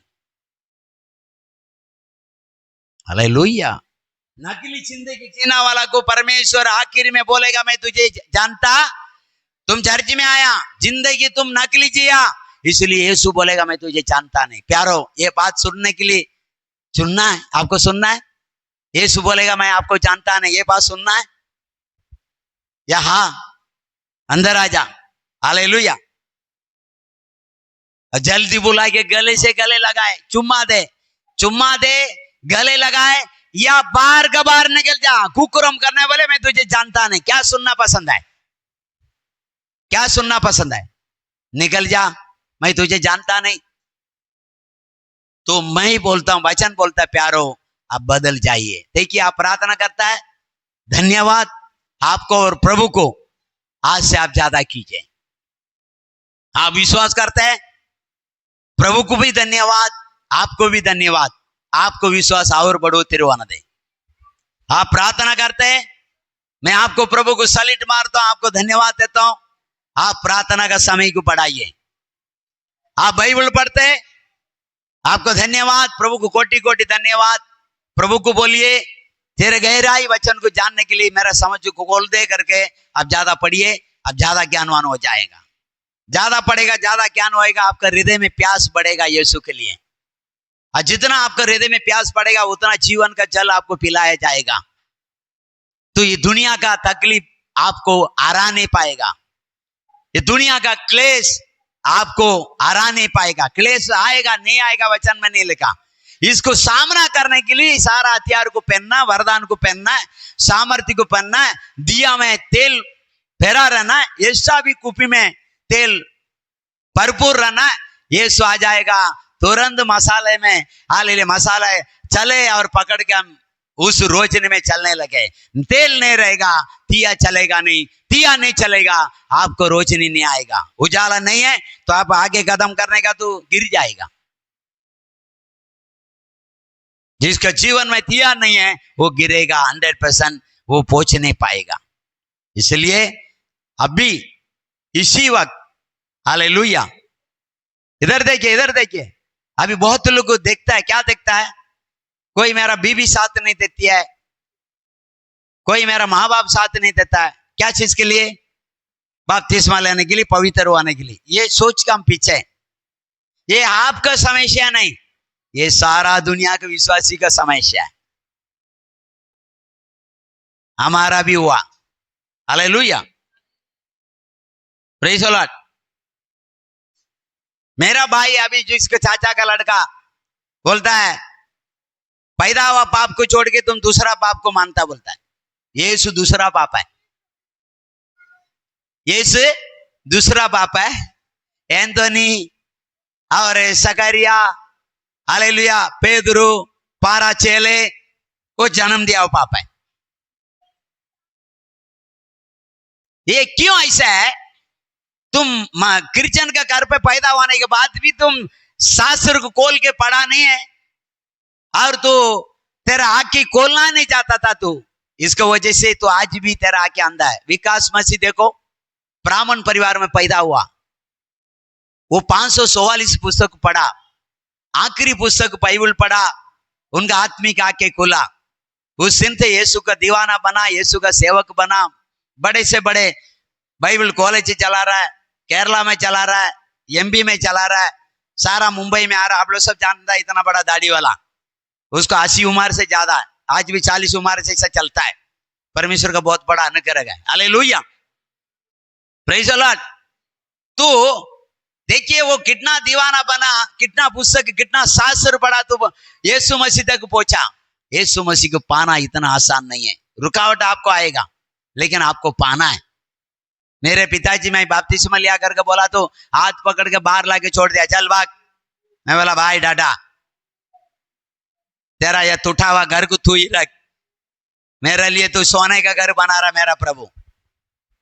हालेलुया। नकली जिंदगी जीना वाला को परमेश्वर आखिर में बोलेगा मैं तुझे जानता। तुम चर्च में आया, जिंदगी तुम नकली जिया, इसलिए यीशु बोलेगा मैं तुझे जानता नहीं। प्यारो, ये बात सुनने के लिए सुनना है, आपको सुनना है। यीशु बोलेगा मैं आपको जानता नहीं, ये बात सुनना है। या हाँ, अंदर आ जा। हालेलुया। जल्दी बुला के गले से गले लगाए, चुम्मा दे, चुम्मा दे, गले लगाए, या बार का बार निकल जा। कुकुरम करने वाले, मैं तुझे जानता नहीं। क्या सुनना पसंद है? क्या सुनना पसंद है? निकल जा, मैं तुझे जानता नहीं। तो मैं ही बोलता हूं, वचन बोलता है, प्यारो आप बदल जाइए। देखिए, आप प्रार्थना करता है, धन्यवाद आपको और प्रभु को, आज से आप ज्यादा कीजिए। आप विश्वास करते हैं, प्रभु को भी धन्यवाद, आपको भी धन्यवाद, आपको विश्वास और बढ़ोतरी होना दे। आप प्रार्थना करते हैं, मैं आपको प्रभु को सैल्यूट मारता हूं, आपको धन्यवाद देता हूं। आप प्रार्थना का समय को बढ़ाइए। आप बाइबल पढ़ते हैं, आपको धन्यवाद, प्रभु को कोटि कोटि धन्यवाद। प्रभु को बोलिए, तेरे गहराई वचन को जानने के लिए मेरा समझ को खोल दे करके आप ज्यादा पढ़िए, आप ज्यादा ज्ञानवान हो जाएगा। ज्यादा पढ़ेगा, ज्यादा ज्ञान होएगा, आपका हृदय में प्यास बढ़ेगा यीशु के लिए। और जितना आपका हृदय में प्यास बढ़ेगा, उतना जीवन का जल आपको पिलाया जाएगा। तो ये दुनिया का तकलीफ आपको आरा नहीं पाएगा, ये दुनिया का क्लेश आपको आरा नहीं पाएगा। क्लेश आएगा, नहीं आएगा, वचन में नहीं लिखा। इसको सामना करने के लिए सारा हथियार को पहनना, वरदान को पहनना है, सामर्थ्य को पहनना है, दिया में तेल फेरा रहना है, ऐसा भी कुपी में तेल भरपूर रहना है। यीशु आ जाएगा, तुरंत मसाले में हालेलुया मसाला चले और पकड़ के हम उस रोशनी में चलने लगे। तेल नहीं रहेगा, दिया चलेगा नहीं, दिया नहीं चलेगा, आपको रोशनी नहीं आएगा। उजाला नहीं है तो आप आगे कदम करने का तो गिर जाएगा। जिसका जीवन में दिया नहीं है वो गिरेगा, 100% वो पहुंच नहीं पाएगा। इसलिए अभी इसी वक्त हालेलुया, इधर देखिए, इधर देखिए, अभी बहुत लोग को देखता है, क्या देखता है? कोई मेरा बीवी साथ नहीं देती है, कोई मेरा माँ बाप साथ नहीं देता है। क्या चीज के लिए? बपतिस्मा लेने के लिए, पवित्र होने के लिए। ये सोच का हम पीछे, ये आपका समस्या नहीं, ये सारा दुनिया के विश्वासी का समस्या है। हमारा भी हुआ। Hallelujah, praise the Lord. मेरा भाई अभी जो इसके चाचा का लड़का बोलता है, पैदा हुआ पाप को छोड़ के तुम दूसरा पाप को मानता, बोलता है। यीशु दूसरा पाप है, यीशु दूसरा पाप है। एंथोनी और सकरिया, हालेलुया, पेदरू, पारा चेले को जन्म दिया वो पाप है। ये क्यों ऐसा है? तुम क्रिश्चियन का घर पे पैदा होने के बाद भी तुम शास्त्र को खोल के पढ़ा नहीं है, और तो तेरा आंखें खोलना नहीं चाहता था तू, इसके वजह से तो आज भी तेरा आंखें अंधा है। विकास मसीह देखो, ब्राह्मण परिवार में पैदा हुआ, वो 544 पुस्तक पढ़ा, आखिरी पुस्तक बाइबल पढ़ा, उनका आत्मिक आंखें खुला। उस दिन से यीशु का दीवाना बना, यीशु का सेवक बना, बड़े से बड़े बाइबल कॉलेज चला रहा है, केरला में चला रहा है, एमबी में चला रहा है, सारा मुंबई में आ रहा है। आप लोग सब जानता है, इतना बड़ा दाढ़ी वाला, उसको 80 उम्र से ज्यादा है, आज भी 40 उम्र से ऐसा चलता है। परमेश्वर का बहुत बड़ा अनुग्रह है। Hallelujah, praise the Lord. तो देखिए वो कितना दीवाना बना, कितना पुस्तक, कितना शास्त्र पढ़ा, तो यीशु मसीह तक पहुंचा। यीशु मसीह को पाना इतना आसान नहीं है। रुकावट आपको आएगा, लेकिन आपको पाना है। मेरे पिताजी मैं बपतिस्मा लिया करके बोला तो हाथ पकड़ के बाहर लाके छोड़ दिया, चल भाग। मैं बोला, भाई डाडा, तेरा यह टूटा हुआ घर को तू ही रख, मेरे लिए तू सोने का घर बना रहा मेरा प्रभु।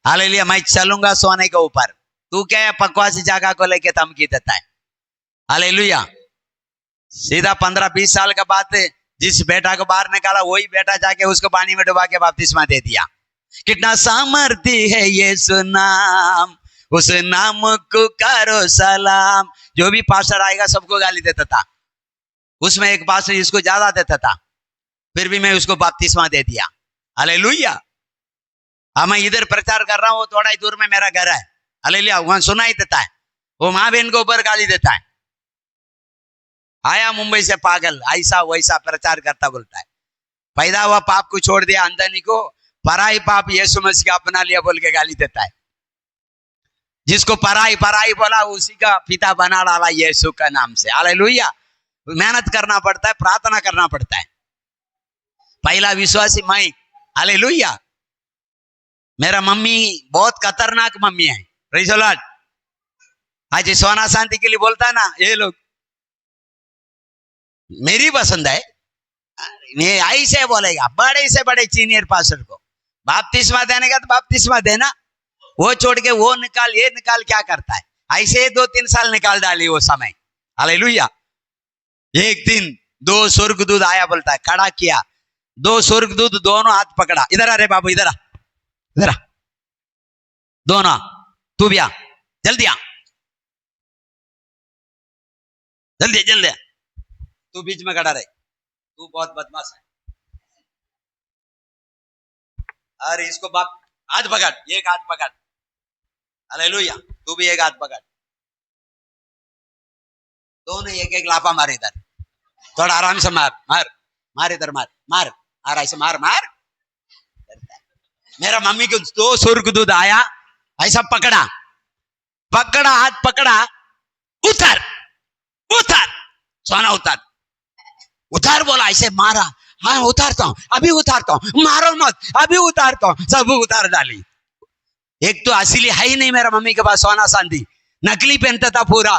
हालेलुया, मैं चलूंगा सोने के ऊपर, तू क्या है पकवासी जगह को लेके धमकी देता है। हालेलुया, सीधा 15-20 साल के बाद जिस बेटा को बाहर निकाला, वही बेटा जाके उसको पानी में डुबा के बपतिस्मा दे दिया। कितना सामर्थ्य है यीशु नाम, उस नाम को करो सलाम। जो भी पास्टर आएगा सबको गाली देता था, उसमें एक पास्टर इसको ज्यादा देता था, फिर भी मैं उसको बपतिस्मा दे दिया। हालेलुया, अब मैं इधर प्रचार कर रहा हूं, वो थोड़ा ही दूर में मेरा घर है। हालेलुया, वहां सुनाई देता है, वो माँ बहन को ऊपर गाली देता है। आया मुंबई से पागल, ऐसा वैसा प्रचार करता, बोलता है पैदा हुआ पाप को छोड़ दिया, अंधनी को पराई पाप यीशु मसीह का अपना लिया बोल के गाली देता है। जिसको पराई पराई बोला उसी का पिता बना डाला यीशु का नाम से। हालेलुया। मेहनत करना पड़ता है, प्रार्थना करना पड़ता है। पहला विश्वासी मैं। हालेलुया। मेरा मम्मी बहुत खतरनाक मम्मी है। Praise the Lord. आज सोना शांति के लिए बोलता है ना ये लोग, मेरी पसंद है, मैं ऐसे बोलेगा बड़े से बड़े सीनियर पास्टर को बपतिस्मा देने का तो बपतिस्मा देना, वो छोड़ के वो निकाल ये निकाल क्या करता है। ऐसे 2-3 साल निकाल डाली वो समय। हालेलुया। एक दिन 2 स्वर्गदूत आया, बोलता है खड़ा किया, 2 स्वर्गदूत दोनों हाथ पकड़ा, इधर आ रे बाबू, इधर आ, इधर आ, दोनों तू भी आ, जल्दी आ, जल्दी जल्दी, तू बीच में खड़ा रहे, तू बहुत बदमाश है। अरे इसको बाप हाथ पकड़, एक हाथ पकड़। हालेलुया। तू भी एक हाथ पकड़। दोनों एक एक लापा मार, इधर थोड़ा आराम से मार, मार मार, इधर मार मार मार, ऐसे मार मार। मेरा मम्मी को 2 स्वर्गदूत आया, ऐसा पकड़ा पकड़ा, हाथ पकड़ा, उतर उतर, सोना उतर उतार बोला, ऐसे मारा, हाँ उतारता हूं, अभी उतारता हूं, मारो मत, अभी उतारता हूं, सब उतार डाली। एक तो असली है ही नहीं मेरा मम्मी के पास सोना चांदी, नकली पहनता था पूरा।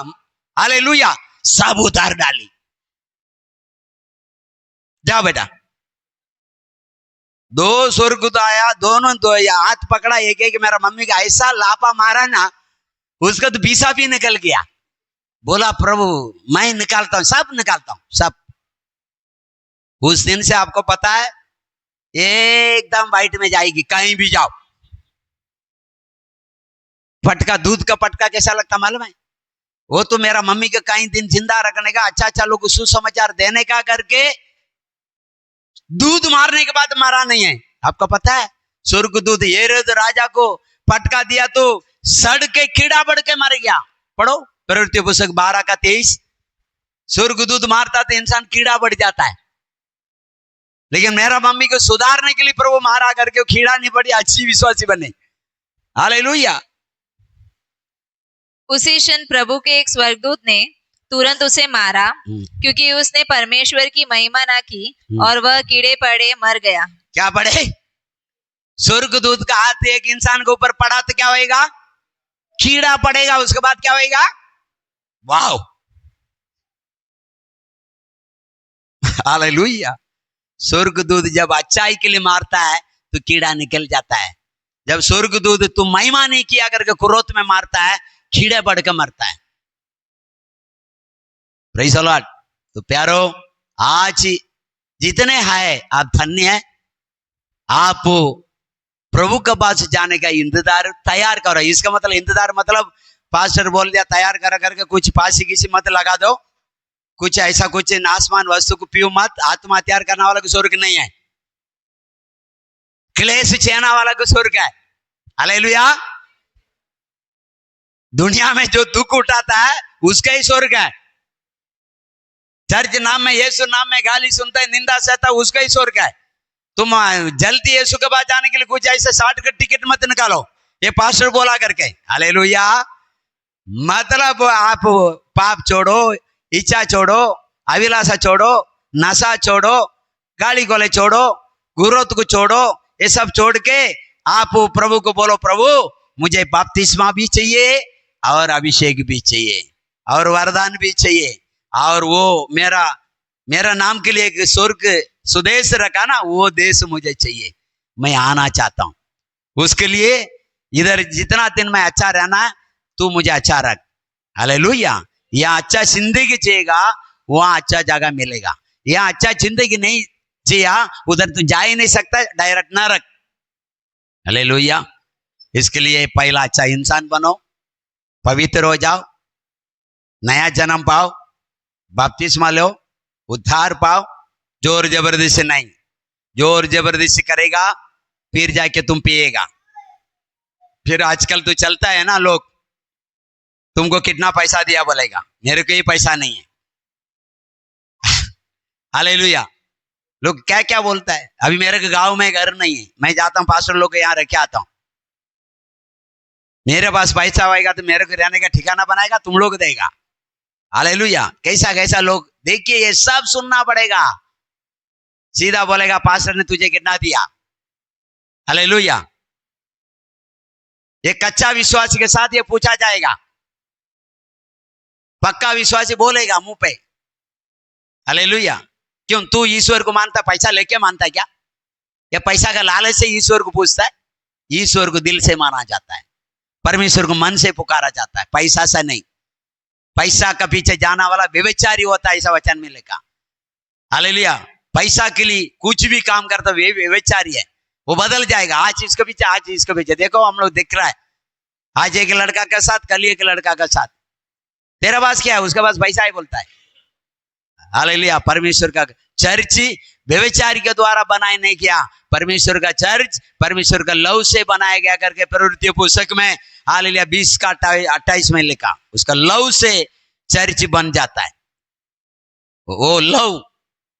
हालेलुया। सब उतार डाली। जाओ बेटा। 2 स्वर्गदूत आया, दोनों दो हाथ पकड़ा, एक एक मेरा मम्मी का ऐसा लापा मारा ना, उसका तो बीसा भी निकल गया। बोला प्रभु मैं निकालता हूं, सब निकालता हूं, सब। उस दिन से आपको पता है एकदम वाइट में जाएगी, कहीं भी जाओ। पटका, दूध का पटका कैसा लगता मालूम है? वो तो मेरा मम्मी के कई दिन जिंदा रखने का, अच्छा लोग को सुसमाचार देने का करके, दूध मारने के बाद मारा नहीं है। आपको पता है स्वर्गदूत हेरोद राजा को पटका दिया तो सड़ के कीड़ा बढ़ के मर गया। पढ़ो प्रवृत्ति पुस्तक 12:23। स्वर्गदूत मारता तो इंसान कीड़ा बढ़ जाता है, लेकिन मेरा मम्मी को सुधारने के लिए प्रभु मारा करके कीड़ा नहीं बढ़ी, अच्छी विश्वासी बने। हालेलुया। उसी क्षण प्रभु के एक स्वर्गदूत ने तुरंत उसे मारा, क्योंकि उसने परमेश्वर की महिमा ना की, और वह कीड़े पड़े मर गया। क्या पड़े? स्वर्गदूत का हाथ एक इंसान के ऊपर पड़ा तो क्या होएगा? कीड़ा पड़ेगा, उसके बाद क्या होएगा? वाह। हालेलुया। स्वर्गदूत जब अच्छाई के लिए मारता है तो कीड़ा निकल जाता है। जब स्वर्गदूत तू महिमा नहीं किया करके क्रोध में मारता है, कीड़े बढ़कर मरता है। Praise the Lord. तो प्यारो, आज जितने हैं आप धन्य है। आप प्रभु के पास जाने का इंतजार तैयार करो। इसका मतलब इंतजार मतलब पास्टर बोल दिया तैयार कर करके कुछ पासी किसी मत लगा दो, कुछ ऐसा कुछ नासमान वस्तु को पियो मत। आत्मा तैयार करने वाला को स्वर्ग नहीं है, क्लेश चेना वाला को स्वर्ग है। हालेलुया। दुनिया में जो दुख उठाता है उसका ही स्वर्ग है। चर्च नाम में, यीशु नाम में गाली सुनता है, निंदा सहता है, उसका ही स्वर्ग है। तुम जल्दी यीशु के पास जाने के लिए कुछ ऐसे 60 का टिकट मत निकालो, ये पास्टर बोला करके। हालेलुया। मतलब आप पाप छोड़ो, इच्छा छोड़ो, अभिलाषा छोड़ो, नशा छोड़ो, गाली गोले छोड़ो, गुरोत को छोड़ो, ये सब छोड़ के आप प्रभु को बोलो, प्रभु मुझे बपतिस्मा भी चाहिए और अभिषेक भी चाहिए और वरदान भी चाहिए, और वो मेरा नाम के लिए एक स्वर्ग सुदेश रखा ना, वो देश मुझे चाहिए, मैं आना चाहता हूं। उसके लिए इधर जितना दिन मैं अच्छा रहना, तू मुझे अच्छा रख। हालेलुया। यहाँ अच्छा जिंदगी चाहिएगा, वहां अच्छा जगह मिलेगा। यहाँ अच्छा जिंदगी नहीं जिया, उधर तू जा ही नहीं सकता, डायरेक्ट ना रख। हालेलुया। इसके लिए पहला अच्छा इंसान बनो, पवित्र हो जाओ, नया जन्म पाओ, बपतिस्मा लो, उद्धार पाओ। जोर जबरदस्ती नहीं, जोर जबरदस्ती करेगा फिर जाके तुम पिएगा। फिर आजकल तो चलता है ना, लोग तुमको कितना पैसा दिया बोलेगा, मेरे को ही पैसा नहीं है। हालेलुया। लोग क्या क्या बोलता है। अभी मेरे गांव में घर नहीं है, मैं जाता हूँ पास्टर लोग के यहाँ रह के आता हूँ। मेरे पास पैसा आएगा तो मेरे को रहने का ठिकाना बनाएगा, तुम लोग देगा। हालेलुया। कैसा कैसा लोग, देखिए ये सब सुनना पड़ेगा। सीधा बोलेगा पास्टर ने तुझे कितना दिया। हालेलुया। ये कच्चा विश्वासी के साथ ये पूछा जाएगा, पक्का विश्वासी बोलेगा मुंह पे हालेलुया। क्यों तू ईश्वर को मानता, पैसा लेके मानता है क्या? या पैसा का लालच से ईश्वर को पूछता है? ईश्वर को दिल से माना जाता है, परमेश्वर को मन से पुकारा जाता है, पैसा से नहीं। पैसा का पीछे जाना वाला व्यभिचारी होता है, ऐसा वचन में लिखा। हालेलुया। पैसा के लिए कुछ भी काम करता वे व्यभिचारी है। वो बदल जाएगा, आज इसके पीछे आज इसके पीछे। देखो हम लोग दिख रहा है, आज एक लड़का के साथ, कल एक लड़का के साथ। तेरा पास क्या है? उसके पास पैसा ही बोलता है। हालेलुया। परमेश्वर का चर्च व्यभिचारी के द्वारा बनाया नहीं किया, परमेश्वर का चर्च परमेश्वर का लव से बनाया गया करके प्रवृत्ति पुस्तक में हालेलुया 20 का 28 में लिखा। उसका लव से चर्च बन जाता है। वो लव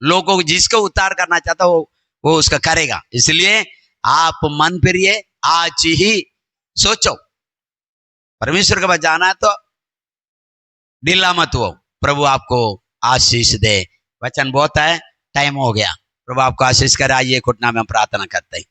लोगों को जिसको उतार करना चाहता वो उसका करेगा। इसलिए आप मन प्रिय आज ही सोचो, परमेश्वर के पास जाना है तो ढीला मत हो। प्रभु आपको आशीष दे। वचन बहुत है, टाइम हो गया। प्रभु आपको आशीष करे। आइए घुटना में हम प्रार्थना करते हैं।